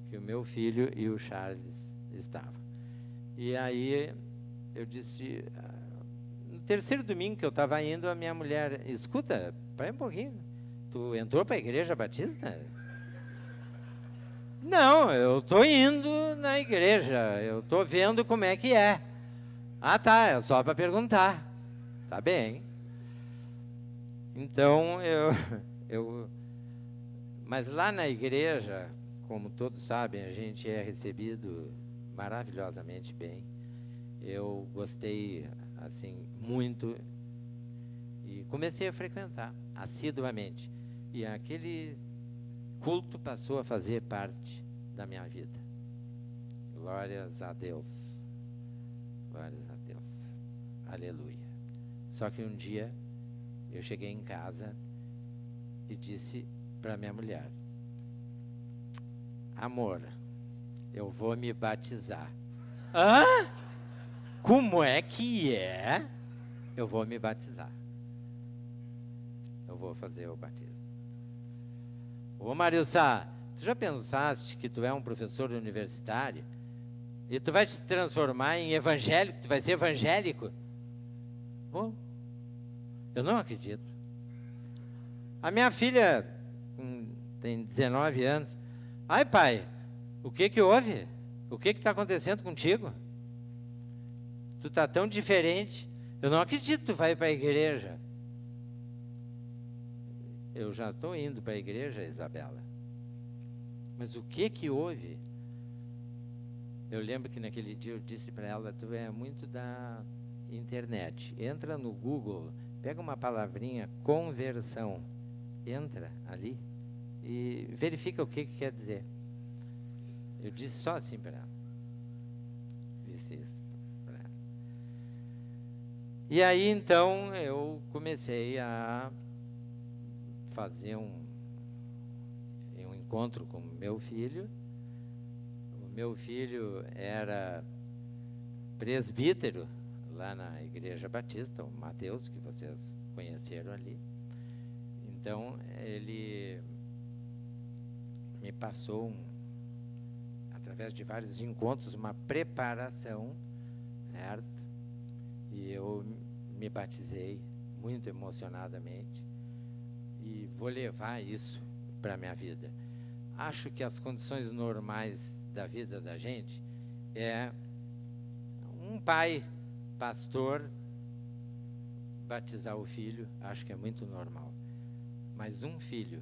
que o meu filho e o Charles estavam. E aí eu disse, no terceiro domingo que eu estava indo, a minha mulher, escuta, para um pouquinho, tu entrou para a igreja batista? Não, eu estou indo na igreja, eu estou vendo como é que é. Ah, tá, é só para perguntar. Tá bem. Então, mas lá na igreja, como todos sabem, a gente é recebido maravilhosamente bem. Eu gostei, assim, muito e comecei a frequentar assiduamente. E aquele culto passou a fazer parte da minha vida. Glórias a Deus. Glórias a Deus. Aleluia. Só que um dia eu cheguei em casa e disse para minha mulher: amor, eu vou me batizar. Hã? Como é que é? Eu vou me batizar. Eu vou fazer o batismo. Ô Mário Sá, tu já pensaste que tu é um professor universitário e tu vai te transformar em evangélico, tu vai ser evangélico? Oh, eu não acredito. A minha filha tem 19 anos. Ai, pai, o que que houve? O que que está acontecendo contigo? Tu está tão diferente. Eu não acredito que tu vai para a igreja. Eu já estou indo para a igreja, Isabela. Mas o que que houve? Eu lembro que naquele dia eu disse para ela, tu é muito da internet. Entra no Google, pega uma palavrinha, conversão. Entra ali e verifica o que que quer dizer. Eu disse só assim para ela. Disse isso para ela. E aí, então, eu comecei a fazer um encontro com meu filho. O meu filho era presbítero lá na Igreja Batista, o Mateus, que vocês conheceram ali. Então, ele me passou, através de vários encontros, uma preparação, certo? E eu me batizei muito emocionadamente e vou levar isso para a minha vida. Acho que as condições normais da vida da gente é um pai, pastor, batizar o filho, acho que é muito normal. Mas um filho,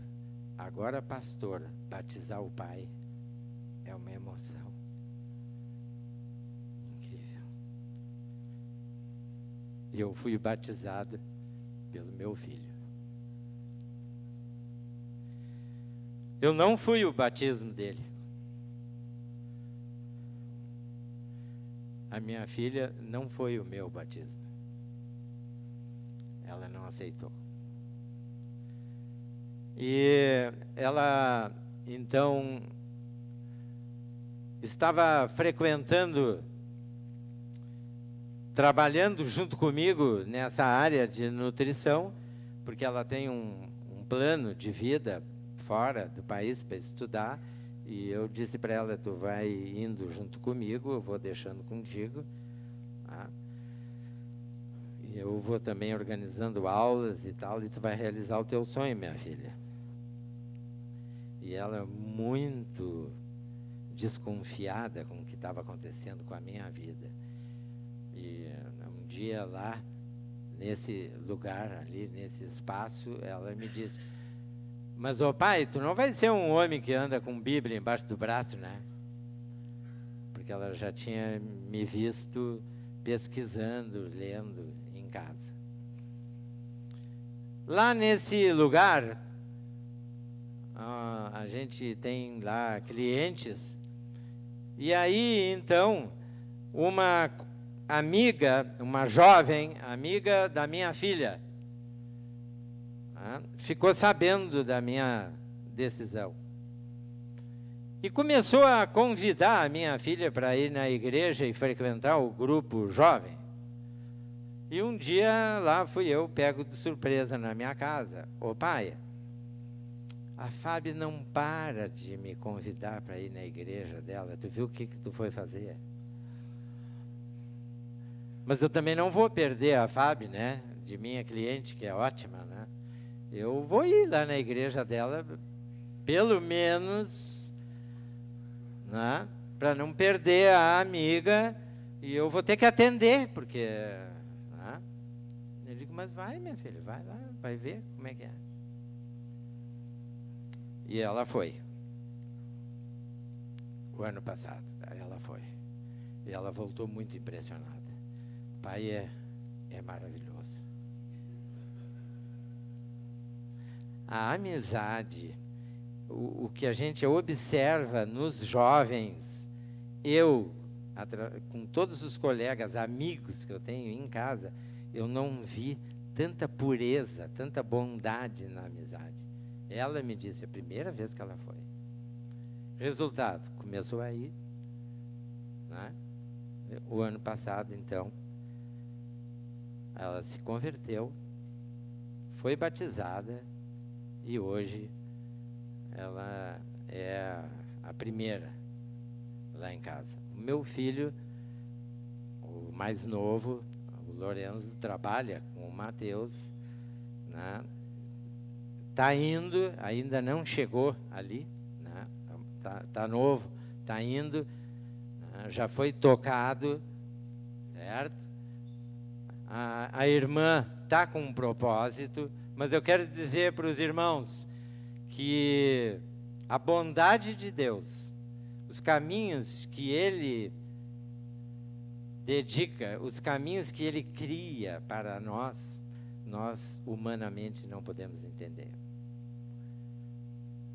agora pastor, batizar o pai, é uma emoção incrível. E eu fui batizado pelo meu filho. Eu não fui o batismo dele. A minha filha não foi o meu batismo. Ela não aceitou. E ela, então, estava frequentando, trabalhando junto comigo nessa área de nutrição, porque ela tem um plano de vida fora do país para estudar, e eu disse para ela, tu vai indo junto comigo, eu vou deixando contigo, tá? E eu vou também organizando aulas e tal, e tu vai realizar o teu sonho, minha filha. E ela muito desconfiada com o que estava acontecendo com a minha vida. E um dia lá, nesse lugar ali, nesse espaço, ela me disse: mas, ô pai, tu não vai ser um homem que anda com Bíblia embaixo do braço, né? Porque ela já tinha me visto pesquisando, lendo em casa. Lá nesse lugar, a gente tem lá clientes, e aí, então, uma amiga, uma jovem amiga da minha filha, ficou sabendo da minha decisão. E começou a convidar a minha filha para ir na igreja e frequentar o grupo jovem. E um dia lá fui eu, pego de surpresa na minha casa. Ô pai, a Fábio não para de me convidar para ir na igreja dela. Tu viu o que tu foi fazer? Mas eu também não vou perder a Fábio, né? De minha cliente, que é ótima, né? Eu vou ir lá na igreja dela, pelo menos, né? Para não perder a amiga, e eu vou ter que atender, porque... Né? Eu digo, mas vai, minha filha, vai lá, vai ver como é que é. E ela foi. O ano passado, ela foi. E ela voltou muito impressionada. Pai é maravilhoso. A amizade, o que a gente observa nos jovens, eu, com todos os colegas, amigos que eu tenho em casa, eu não vi tanta pureza, tanta bondade na amizade. Ela me disse, a primeira vez que ela foi. Resultado, começou a ir, né? O ano passado, então, ela se converteu, foi batizada, e hoje ela é a primeira lá em casa. O meu filho, o mais novo, o Lorenzo, trabalha com o Mateus, né? Está indo, ainda não chegou ali, né? Tá novo, está indo, né? Já foi tocado, certo? A irmã está com um propósito, mas eu quero dizer para os irmãos que a bondade de Deus, os caminhos que Ele dedica, os caminhos que Ele cria para nós, nós humanamente não podemos entender.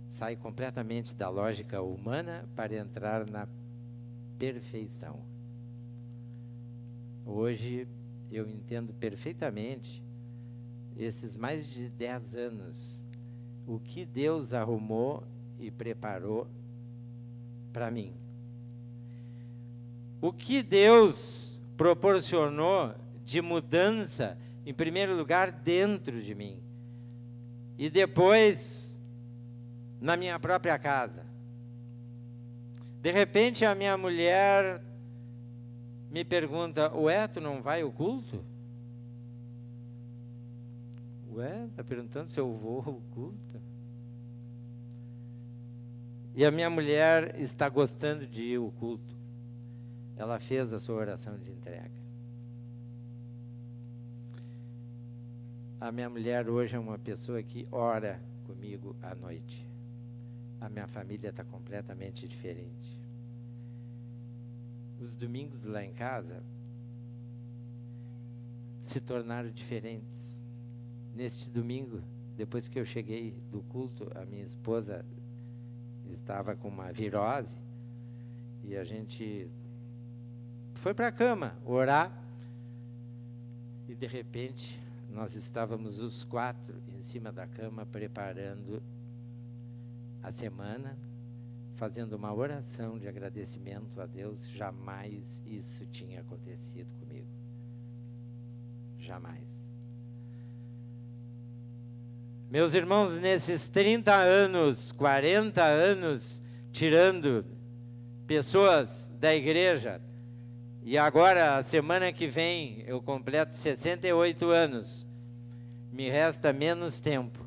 Sai completamente da lógica humana para entrar na perfeição. Hoje eu entendo perfeitamente, esses mais de 10 anos, o que Deus arrumou e preparou para mim. O que Deus proporcionou de mudança, em primeiro lugar, dentro de mim. E depois, na minha própria casa. De repente, a minha mulher me pergunta, ué, tu não vai ao culto? Ué, está perguntando se eu vou ao culto? E a minha mulher está gostando de ir ao culto. Ela fez a sua oração de entrega. A minha mulher hoje é uma pessoa que ora comigo à noite. A minha família está completamente diferente. Os domingos lá em casa se tornaram diferentes. Neste domingo, depois que eu cheguei do culto, a minha esposa estava com uma virose e a gente foi para a cama orar e de repente nós estávamos os 4 em cima da cama preparando a semana, fazendo uma oração de agradecimento a Deus. Jamais isso tinha acontecido comigo. Jamais. Meus irmãos, nesses 30 anos, 40 anos, tirando pessoas da igreja, e agora, a semana que vem, eu completo 68 anos, me resta menos tempo,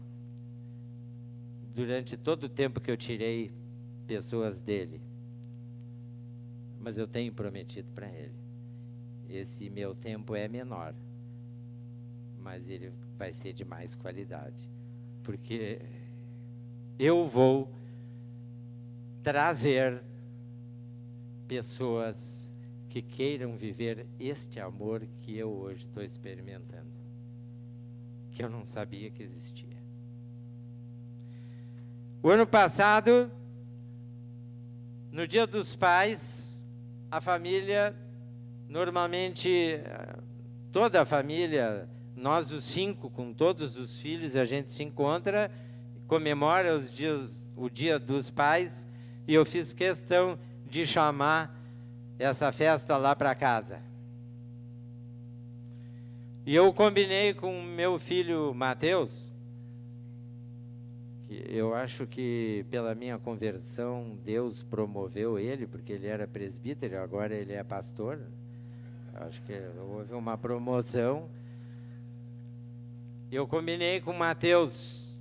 durante todo o tempo que eu tirei pessoas dele. Mas eu tenho prometido para ele, esse meu tempo é menor, mas ele vai ser de mais qualidade, porque eu vou trazer pessoas que queiram viver este amor que eu hoje estou experimentando, que eu não sabia que existia. O ano passado, no Dia dos Pais, a família, normalmente, toda a família, nós os 5, com todos os filhos, a gente se encontra, comemora o Dia dos Pais, e eu fiz questão de chamar essa festa lá para casa. E eu combinei com o meu filho Mateus, que eu acho que pela minha conversão Deus promoveu ele, porque ele era presbítero, agora ele é pastor. Acho que houve uma promoção. Eu combinei com o Mateus: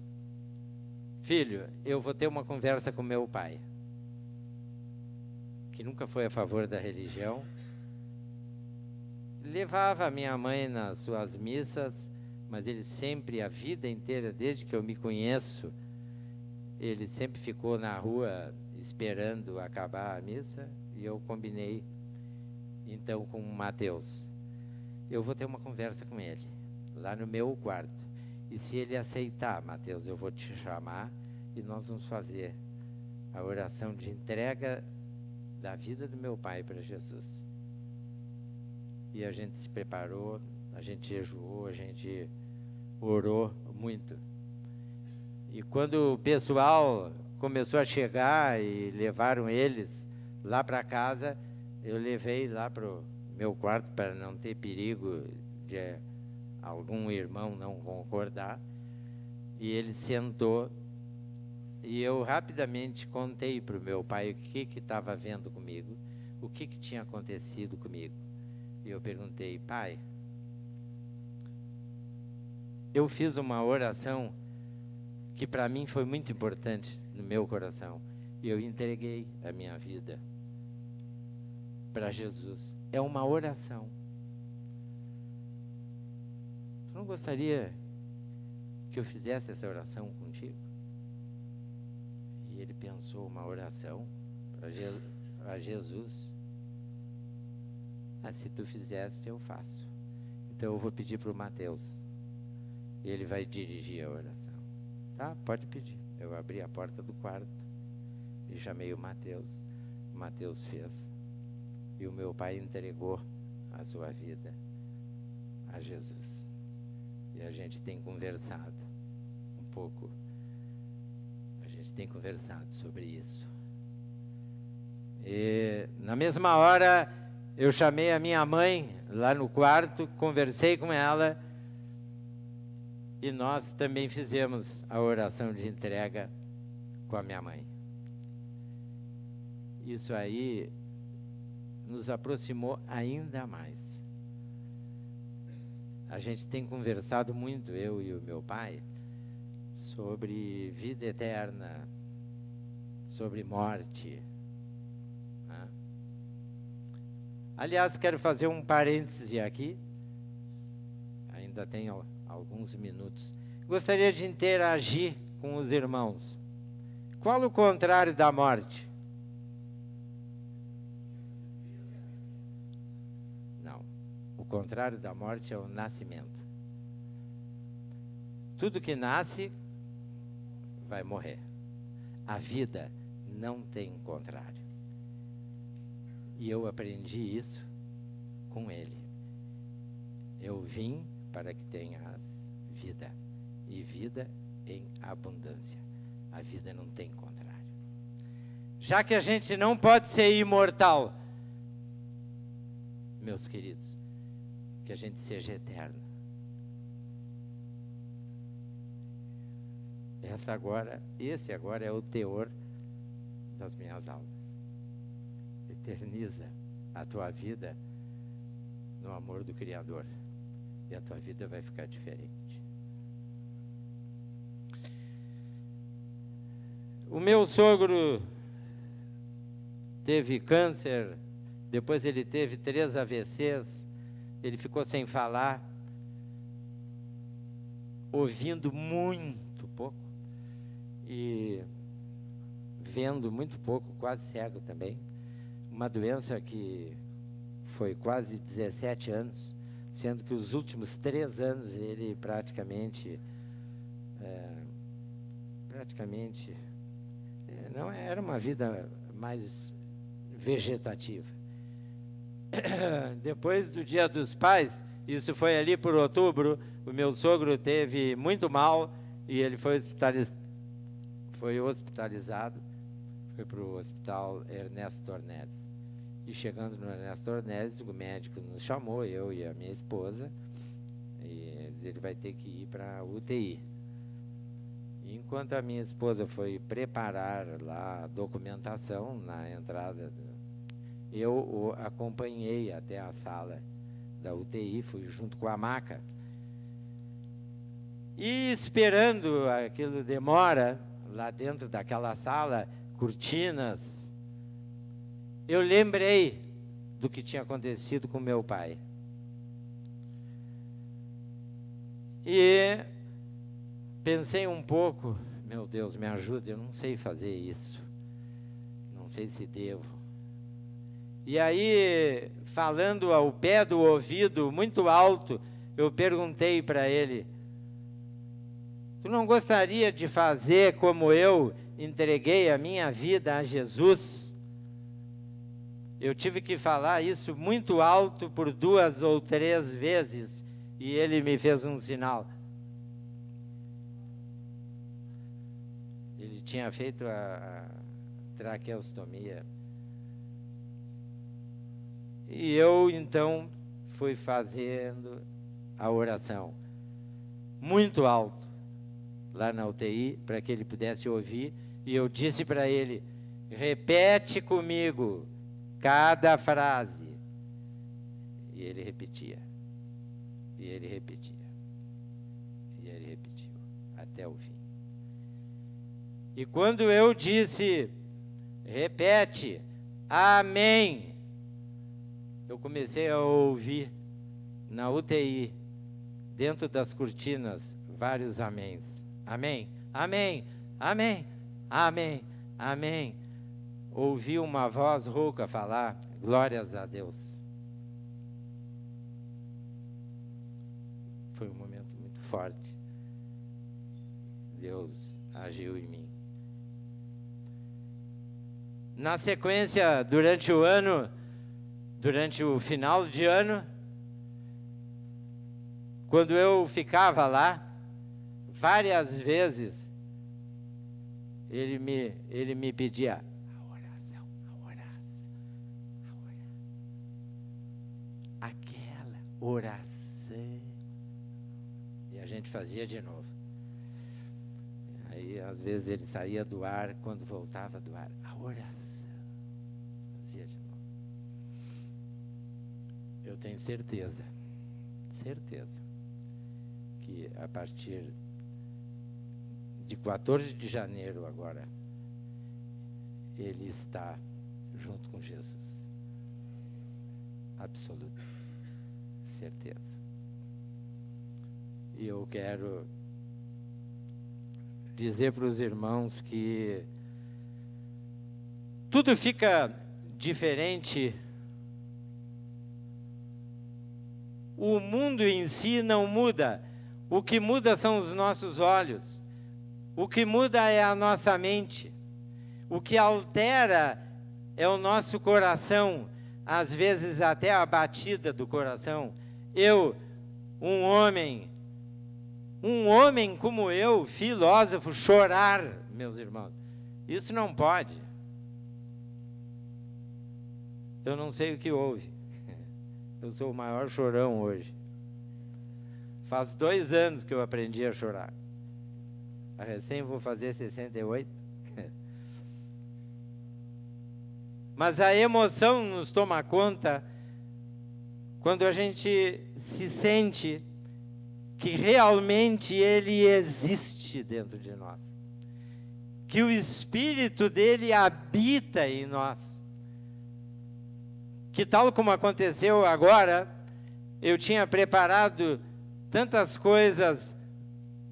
filho, eu vou ter uma conversa com meu pai, que nunca foi a favor da religião. Levava a minha mãe nas suas missas, mas ele sempre, a vida inteira, desde que eu me conheço, ele sempre ficou na rua esperando acabar a missa. E eu combinei então com o Mateus: eu vou ter uma conversa com ele lá no meu quarto, e se ele aceitar, Mateus, eu vou te chamar e nós vamos fazer a oração de entrega da vida do meu pai para Jesus. E a gente se preparou, a gente jejuou, a gente orou muito. E quando o pessoal começou a chegar e levaram eles lá para casa, eu levei lá para o meu quarto para não ter perigo de algum irmão não concordar. E ele sentou e eu rapidamente contei para o meu pai o que estava vendo comigo, o que tinha acontecido comigo. E eu perguntei: pai, eu fiz uma oração que para mim foi muito importante no meu coração, e eu entreguei a minha vida para Jesus. É uma oração. Tu não gostaria que eu fizesse essa oração contigo? E ele pensou: uma oração para Jesus? Ah, se tu fizesse, eu faço. Então eu vou pedir para o Mateus, e ele vai dirigir a oração. Tá, pode pedir. Eu abri a porta do quarto e chamei o Mateus. O Mateus fez. E o meu pai entregou a sua vida a Jesus. E a gente tem conversado um pouco. A gente tem conversado sobre isso. E na mesma hora eu chamei a minha mãe lá no quarto, conversei com ela, e nós também fizemos a oração de entrega com a minha mãe. Isso aí nos aproximou ainda mais. A gente tem conversado muito, eu e o meu pai, sobre vida eterna, sobre morte. Né? Aliás, quero fazer um parêntese aqui. Ainda tenho alguns minutos. Gostaria de interagir com os irmãos. Qual o contrário da morte? Não. O contrário da morte é o nascimento. Tudo que nasce vai morrer. A vida não tem contrário. E eu aprendi isso com ele. Eu vim para que tenhas vida, e vida em abundância. A vida não tem contrário. Já que a gente não pode ser imortal, meus queridos, que a gente seja eterno. Esse agora é o teor das minhas aulas. Eterniza a tua vida no amor do Criador, e a tua vida vai ficar diferente. O meu sogro teve câncer, depois ele teve 3 AVCs, ele ficou sem falar. ouvindo muito pouco e vendo muito pouco, quase cego também. Uma doença que foi quase 17 anos, sendo que os últimos 3 anos ele praticamente não era uma vida mais vegetativa. Depois do Dia dos Pais, isso foi ali por outubro, o meu sogro teve muito mal e ele foi hospitalizado, foi para o hospital Ernesto Dornelles. E chegando no Ernesto Dornelles, o médico nos chamou, eu e a minha esposa, e ele vai ter que ir para a UTI. Enquanto a minha esposa foi preparar lá a documentação na entrada, eu o acompanhei até a sala da UTI, fui junto com a maca. E esperando, aquilo demora, lá dentro daquela sala, cortinas, eu lembrei do que tinha acontecido com meu pai. E pensei um pouco, meu Deus, me ajuda, eu não sei fazer isso. Não sei se devo. E aí, falando ao pé do ouvido, muito alto, eu perguntei para ele: tu não gostaria de fazer como eu entreguei a minha vida a Jesus? Eu tive que falar isso muito alto por 2 ou 3 vezes, e ele me fez um sinal. Ele tinha feito a traqueostomia. E eu, então, fui fazendo a oração, muito alto, lá na UTI, para que ele pudesse ouvir, e eu disse para ele: repete comigo cada frase. E ele repetia, e ele repetia, e ele repetiu, até o fim. E quando eu disse, repete, amém, eu comecei a ouvir na UTI, dentro das cortinas, vários améns. Amém, amém, amém, amém, amém. Ouvi uma voz rouca falar, glórias a Deus. Foi um momento muito forte. Deus agiu em mim. Na sequência, durante o ano, durante o final de ano, quando eu ficava lá, várias vezes, ele me pedia a oração, aquela oração. E a gente fazia de novo. Aí, às vezes, ele saía do ar, quando voltava do ar, a oração. Fazia de novo. Eu tenho certeza, que a partir de 14 de janeiro agora, ele está junto com Jesus. Absoluta certeza. E eu quero dizer para os irmãos que tudo fica diferente. O mundo em si não muda. O que muda são os nossos olhos. O que muda é a nossa mente. O que altera é o nosso coração, às vezes até a batida do coração. Eu, um homem como eu, filósofo, chorar, meus irmãos, isso não pode. Eu não sei o que houve. Eu sou o maior chorão hoje. Faz 2 anos que eu aprendi a chorar. Recém vou fazer 68. Mas a emoção nos toma conta quando a gente se sente que realmente Ele existe dentro de nós. Que o Espírito dEle habita em nós. Que tal como aconteceu agora, eu tinha preparado tantas coisas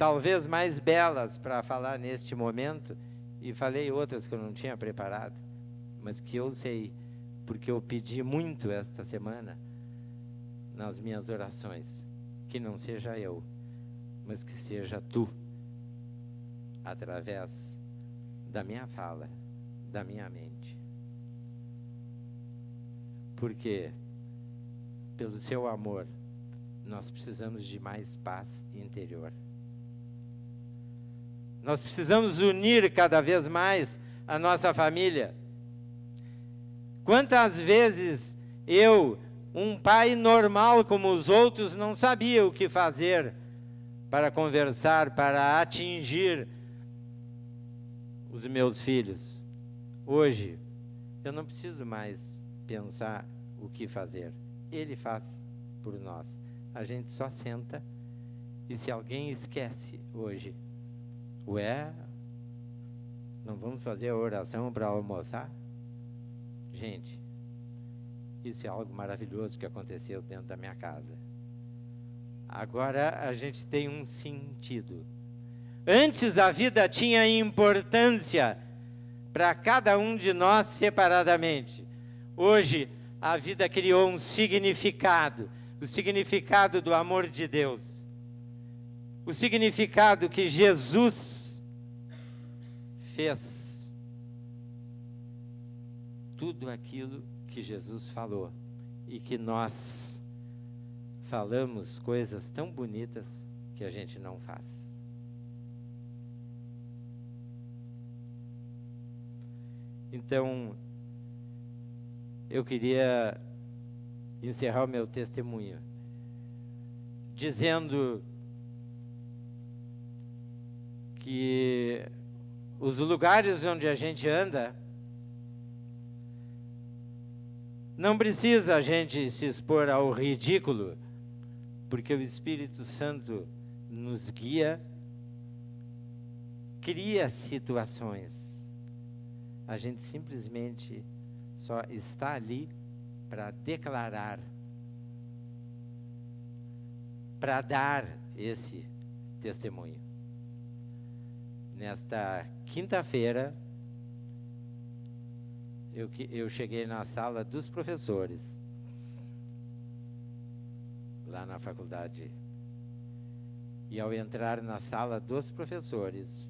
talvez mais belas para falar neste momento, e falei outras que eu não tinha preparado, mas que eu sei, porque eu pedi muito esta semana, nas minhas orações, que não seja eu, mas que seja tu, através da minha fala, da minha mente. Porque, pelo seu amor, nós precisamos de mais paz interior. Nós precisamos unir cada vez mais a nossa família. Quantas vezes eu, um pai normal como os outros, não sabia o que fazer para conversar, para atingir os meus filhos. Hoje, eu não preciso mais pensar o que fazer. Ele faz por nós. A gente só senta, e se alguém esquece hoje, não vamos fazer a oração para almoçar? Gente, isso é algo maravilhoso que aconteceu dentro da minha casa. Agora a gente tem um sentido. Antes a vida tinha importância para cada um de nós separadamente. Hoje a vida criou um significado, o significado do amor de Deus, o significado que Jesus fez. Tudo aquilo que Jesus falou e que nós falamos coisas tão bonitas que a gente não faz. Então, eu queria encerrar o meu testemunho dizendo que os lugares onde a gente anda, não precisa a gente se expor ao ridículo, porque o Espírito Santo nos guia, cria situações. A gente simplesmente só está ali para declarar, para dar esse testemunho. Nesta quinta-feira, eu cheguei na sala dos professores, lá na faculdade. E ao entrar na sala dos professores,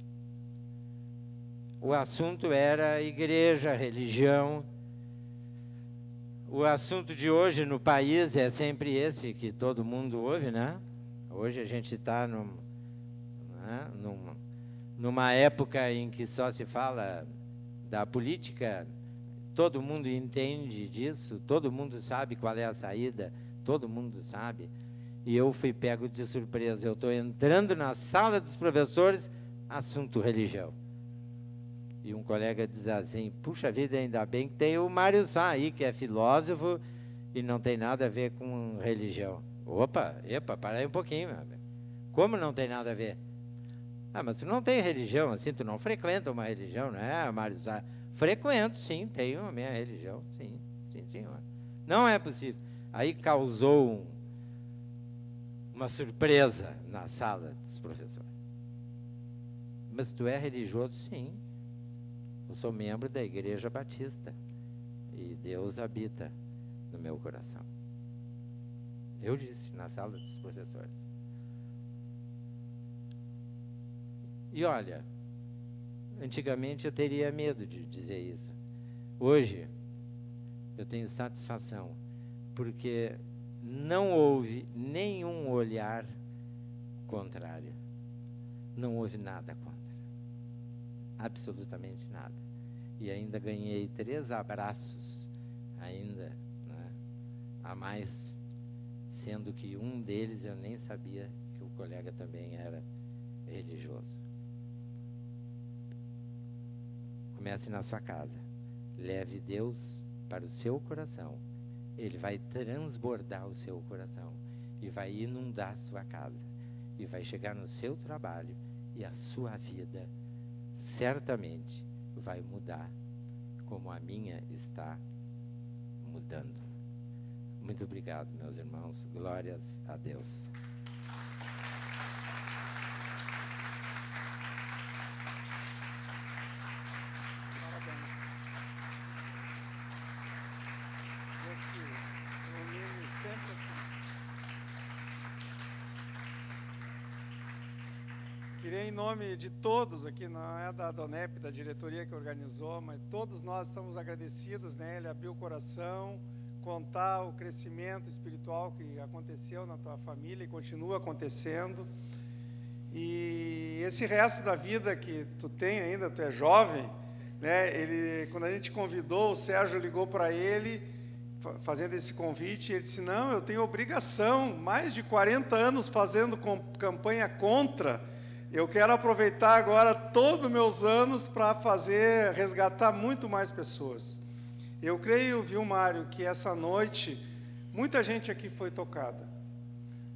o assunto era igreja, religião. O assunto de hoje no país é sempre esse que todo mundo ouve, né? Hoje a gente está numa época em que só se fala da política. Todo mundo entende disso, todo mundo sabe qual é a saída, todo mundo sabe. E eu fui pego de surpresa. Eu estou entrando na sala dos professores, assunto religião. E um colega diz assim, puxa vida, ainda bem que tem o Mário Sá aí, que é filósofo e não tem nada a ver com religião. Opa, para aí um pouquinho, meu amigo. Como não tem nada a ver? Ah, mas tu não tem religião, assim, tu não frequenta uma religião, não é, Mário Sá? Frequento, sim, tenho a minha religião, sim, senhor. Não é possível. Aí causou uma surpresa na sala dos professores. Mas tu é religioso? Sim. Eu sou membro da Igreja Batista e Deus habita no meu coração. Eu disse na sala dos professores. E olha, antigamente eu teria medo de dizer isso. Hoje, eu tenho satisfação, porque não houve nenhum olhar contrário. Não houve nada contra. Absolutamente nada. E ainda ganhei 3 abraços, ainda, né, a mais, sendo que um deles eu nem sabia que o colega também era religioso. Comece na sua casa. Leve Deus para o seu coração. Ele vai transbordar o seu coração e vai inundar a sua casa e vai chegar no seu trabalho e a sua vida certamente vai mudar como a minha está mudando. Muito obrigado, meus irmãos. Glórias a Deus. Queria, em nome de todos aqui, não é da Donep, da diretoria que organizou, mas todos nós estamos agradecidos, né? Ele abriu o coração, contar o crescimento espiritual que aconteceu na tua família e continua acontecendo. E esse resto da vida que tu tem ainda, tu é jovem, né? Quando a gente convidou, o Sérgio ligou para ele, fazendo esse convite, ele disse, não, eu tenho obrigação, mais de 40 anos fazendo campanha contra, eu quero aproveitar agora todos os meus anos para resgatar muito mais pessoas. Eu creio, viu, Mário, que essa noite, muita gente aqui foi tocada.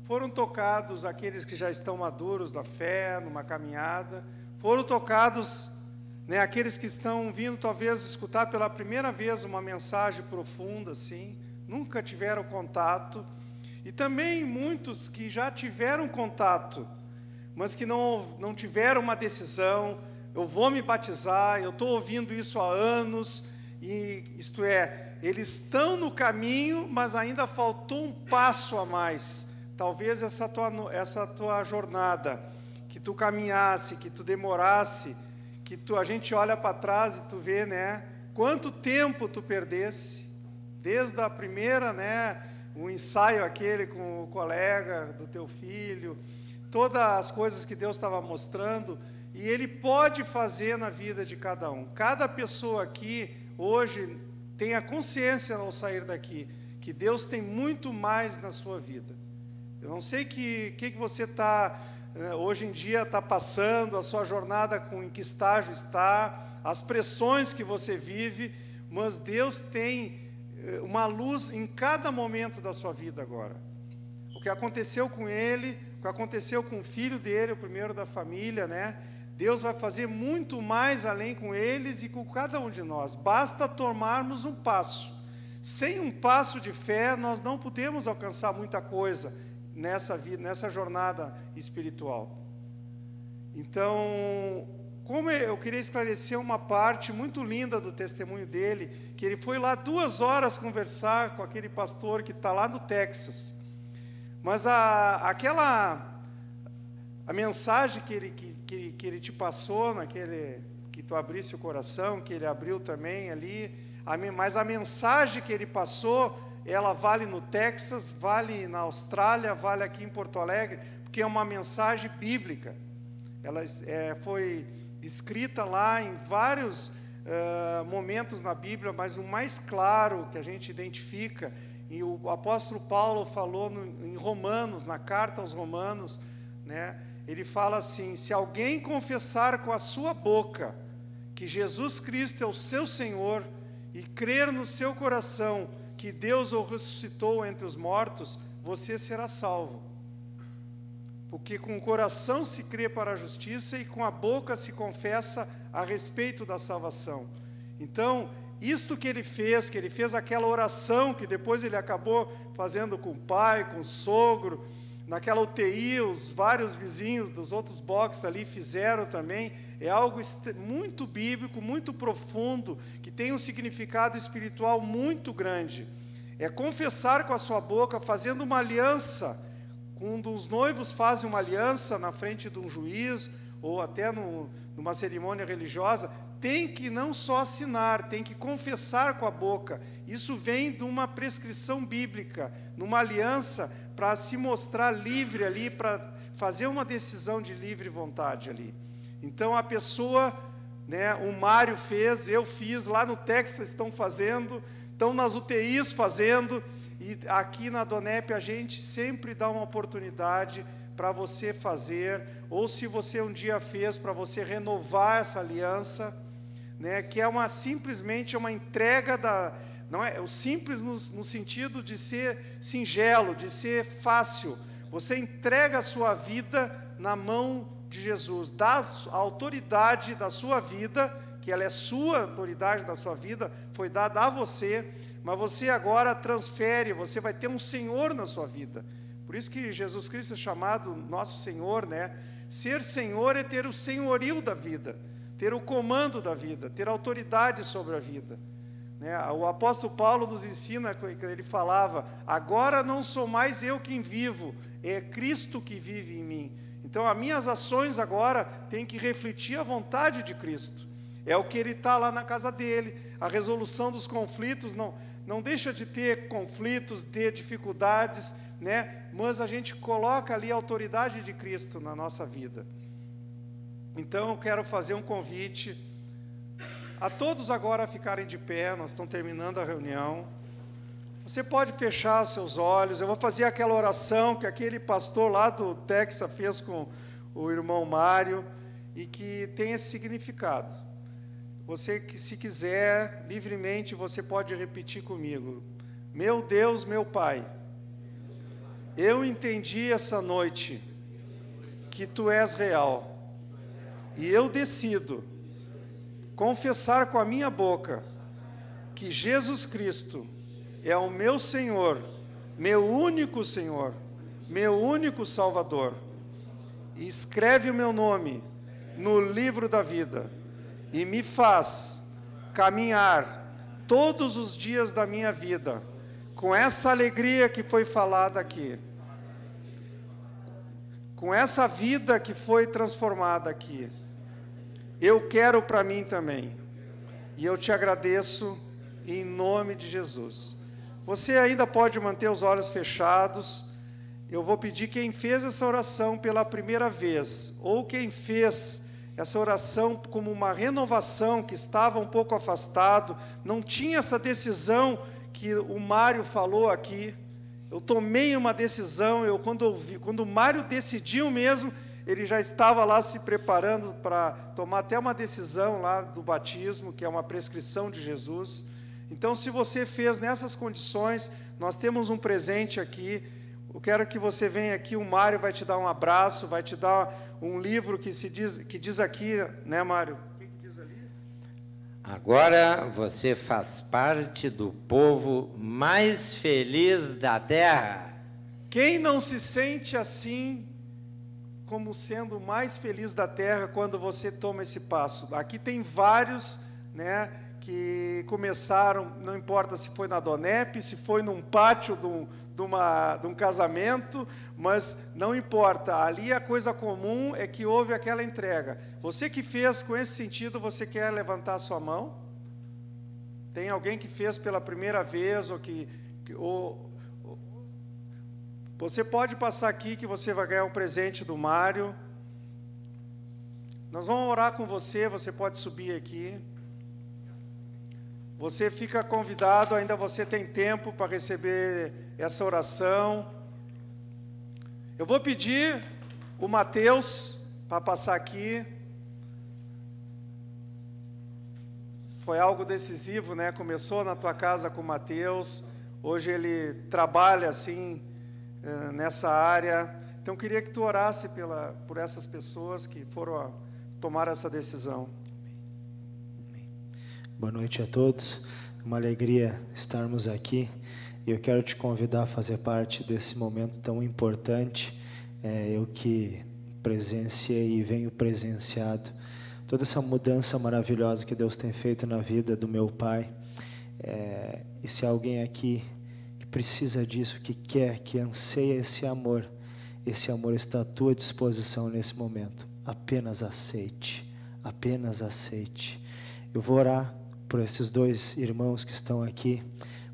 Foram tocados aqueles que já estão maduros na fé, numa caminhada, foram tocados, né, aqueles que estão vindo talvez escutar pela primeira vez uma mensagem profunda, assim, nunca tiveram contato, e também muitos que já tiveram contato, mas que não tiveram uma decisão, eu vou me batizar, eu estou ouvindo isso há anos, e isto é, eles estão no caminho, mas ainda faltou um passo a mais. Talvez essa tua jornada, que tu caminhasse, que tu demorasse, que a gente olha para trás e tu vê, né, quanto tempo tu perdesse, desde a primeira, né, o ensaio aquele com o colega do teu filho, todas as coisas que Deus estava mostrando, e Ele pode fazer na vida de cada um. Cada pessoa aqui, hoje, tem a consciência ao sair daqui, que Deus tem muito mais na sua vida. Eu não sei que você está, hoje em dia, está passando, a sua jornada, em que estágio está, as pressões que você vive, mas Deus tem uma luz em cada momento da sua vida agora. O que aconteceu com ele, o que aconteceu com o filho dele, o primeiro da família, né? Deus vai fazer muito mais além com eles e com cada um de nós. Basta tomarmos um passo. Sem um passo de fé, nós não podemos alcançar muita coisa nessa vida, nessa jornada espiritual. Então, como eu queria esclarecer uma parte muito linda do testemunho dele, que ele foi lá 2 horas conversar com aquele pastor que está lá no Texas. Mas a mensagem que ele te passou, que tu abrisse o coração, que ele abriu também ali, mas a mensagem que ele passou, ela vale no Texas, vale na Austrália, vale aqui em Porto Alegre, porque é uma mensagem bíblica. Ela foi escrita lá em vários momentos na Bíblia, mas o mais claro que a gente identifica, e o apóstolo Paulo falou em Romanos, na carta aos Romanos, né? Ele fala assim, se alguém confessar com a sua boca que Jesus Cristo é o seu Senhor e crer no seu coração que Deus o ressuscitou entre os mortos, você será salvo. Porque com o coração se crê para a justiça e com a boca se confessa a respeito da salvação. Então, isto que ele fez aquela oração que depois ele acabou fazendo com o pai, com o sogro, naquela UTI, os vários vizinhos dos outros boxes ali fizeram também, é algo muito bíblico, muito profundo, que tem um significado espiritual muito grande. É confessar com a sua boca, fazendo uma aliança, quando os noivos fazem uma aliança na frente de um juiz, ou até numa cerimônia religiosa, tem que não só assinar, tem que confessar com a boca. Isso vem de uma prescrição bíblica, numa aliança, para se mostrar livre ali, para fazer uma decisão de livre vontade ali. Então a pessoa, né, o Mário fez, eu fiz, lá no Texas estão fazendo, estão nas UTIs fazendo, e aqui na Donep a gente sempre dá uma oportunidade para você fazer, ou se você um dia fez, para você renovar essa aliança, né, que é simplesmente uma entrega não é o simples no sentido de ser singelo, de ser fácil. Você entrega a sua vida na mão de Jesus, dá a autoridade da sua vida, que ela é sua, a autoridade da sua vida foi dada a você, mas você agora transfere, você vai ter um Senhor na sua vida. Por isso que Jesus Cristo é chamado nosso Senhor, né? Ser Senhor é ter o senhorio da vida, ter o comando da vida, ter autoridade sobre a vida. O apóstolo Paulo nos ensina, quando ele falava, agora não sou mais eu quem vivo, é Cristo que vive em mim. Então, as minhas ações agora têm que refletir a vontade de Cristo. É o que Ele está lá na casa dele. A resolução dos conflitos, não deixa de ter conflitos, de dificuldades, né? Mas a gente coloca ali a autoridade de Cristo na nossa vida. Então, eu quero fazer um convite a todos agora a ficarem de pé. Nós estamos terminando a reunião. Você pode fechar os seus olhos. Eu vou fazer aquela oração que aquele pastor lá do Texas fez com o irmão Mário e que tem esse significado. Você que, se quiser, livremente, você pode repetir comigo. Meu Deus, meu Pai, eu entendi essa noite que Tu és real e eu decido confessar com a minha boca que Jesus Cristo é o meu Senhor, meu único Senhor, meu único Salvador. E escreve o meu nome no livro da vida e me faz caminhar todos os dias da minha vida com essa alegria que foi falada aqui, com essa vida que foi transformada aqui. Eu quero para mim também. E eu te agradeço em nome de Jesus. Você ainda pode manter os olhos fechados. Eu vou pedir quem fez essa oração pela primeira vez, ou quem fez essa oração como uma renovação, que estava um pouco afastado, não tinha essa decisão que o Mário falou aqui. Eu tomei uma decisão, quando o Mário decidiu mesmo, ele já estava lá se preparando para tomar até uma decisão lá do batismo, que é uma prescrição de Jesus. Então, se você fez nessas condições, nós temos um presente aqui. Eu quero que você venha aqui, o Mário vai te dar um abraço, vai te dar um livro que diz aqui, né, Mário? O que diz ali? Agora você faz parte do povo mais feliz da terra. Quem não se sente assim, como sendo o mais feliz da terra, quando você toma esse passo? Aqui tem vários, né, que começaram, não importa se foi na Donep, se foi num pátio de um casamento, mas não importa, ali a coisa comum é que houve aquela entrega. Você que fez com esse sentido, você quer levantar a sua mão? Tem alguém que fez pela primeira vez, você pode passar aqui que você vai ganhar um presente do Mário. Nós vamos orar com você, você pode subir aqui. Você fica convidado, ainda você tem tempo para receber essa oração. Eu vou pedir o Mateus para passar aqui. Foi algo decisivo, né? Começou na tua casa com o Mateus. Hoje ele trabalha assim nessa área. Então eu queria que tu orasse por essas pessoas que foram tomar essa decisão. Boa noite a todos, uma alegria estarmos aqui e eu quero te convidar a fazer parte desse momento tão importante. Eu que presenciei e venho presenciado toda essa mudança maravilhosa que Deus tem feito na vida do meu pai. E se há alguém aqui que precisa disso, que quer, que anseia esse amor está à tua disposição nesse momento. Apenas aceite, apenas aceite. Eu vou orar por esses dois irmãos que estão aqui,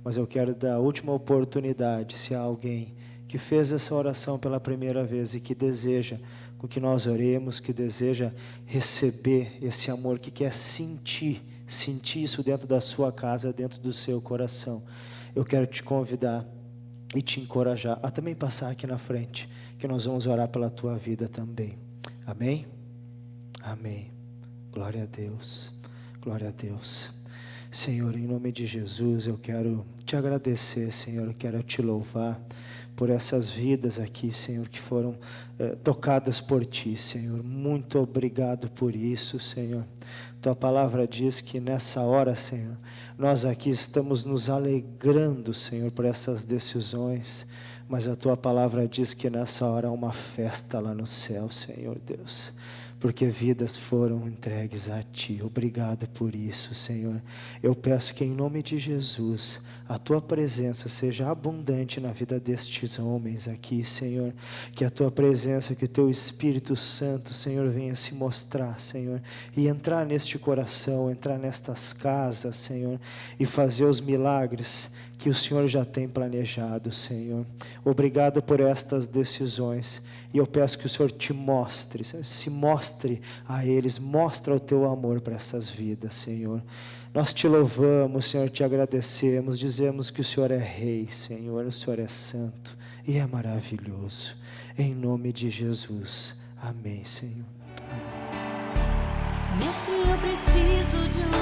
mas eu quero dar a última oportunidade, se há alguém que fez essa oração pela primeira vez e que deseja com que nós oremos, que deseja receber esse amor, que quer sentir isso dentro da sua casa, dentro do seu coração. Eu quero te convidar e te encorajar a também passar aqui na frente, que nós vamos orar pela tua vida também. Amém? Amém. Glória a Deus. Glória a Deus. Senhor, em nome de Jesus, eu quero te agradecer, Senhor, eu quero te louvar por essas vidas aqui, Senhor, que foram tocadas por Ti, Senhor. Muito obrigado por isso, Senhor. Tua palavra diz que nessa hora, Senhor, nós aqui estamos nos alegrando, Senhor, por essas decisões, mas a Tua palavra diz que nessa hora há uma festa lá no céu, Senhor Deus. porque vidas foram entregues a Ti. Obrigado por isso, Senhor. Eu peço que em nome de Jesus, a Tua presença seja abundante na vida destes homens aqui, Senhor. Que a Tua presença, que o Teu Espírito Santo, Senhor, venha se mostrar, Senhor, e entrar neste coração, entrar nestas casas, Senhor, e fazer os milagres que o Senhor já tem planejado, Senhor. Obrigado por estas decisões, e eu peço que o Senhor te mostre, se mostre a eles, mostra o teu amor para essas vidas, Senhor. Nós te louvamos, Senhor, te agradecemos, dizemos que o Senhor é Rei, Senhor, o Senhor é santo e é maravilhoso. Em nome de Jesus, amém, Senhor. Mestre, eu preciso de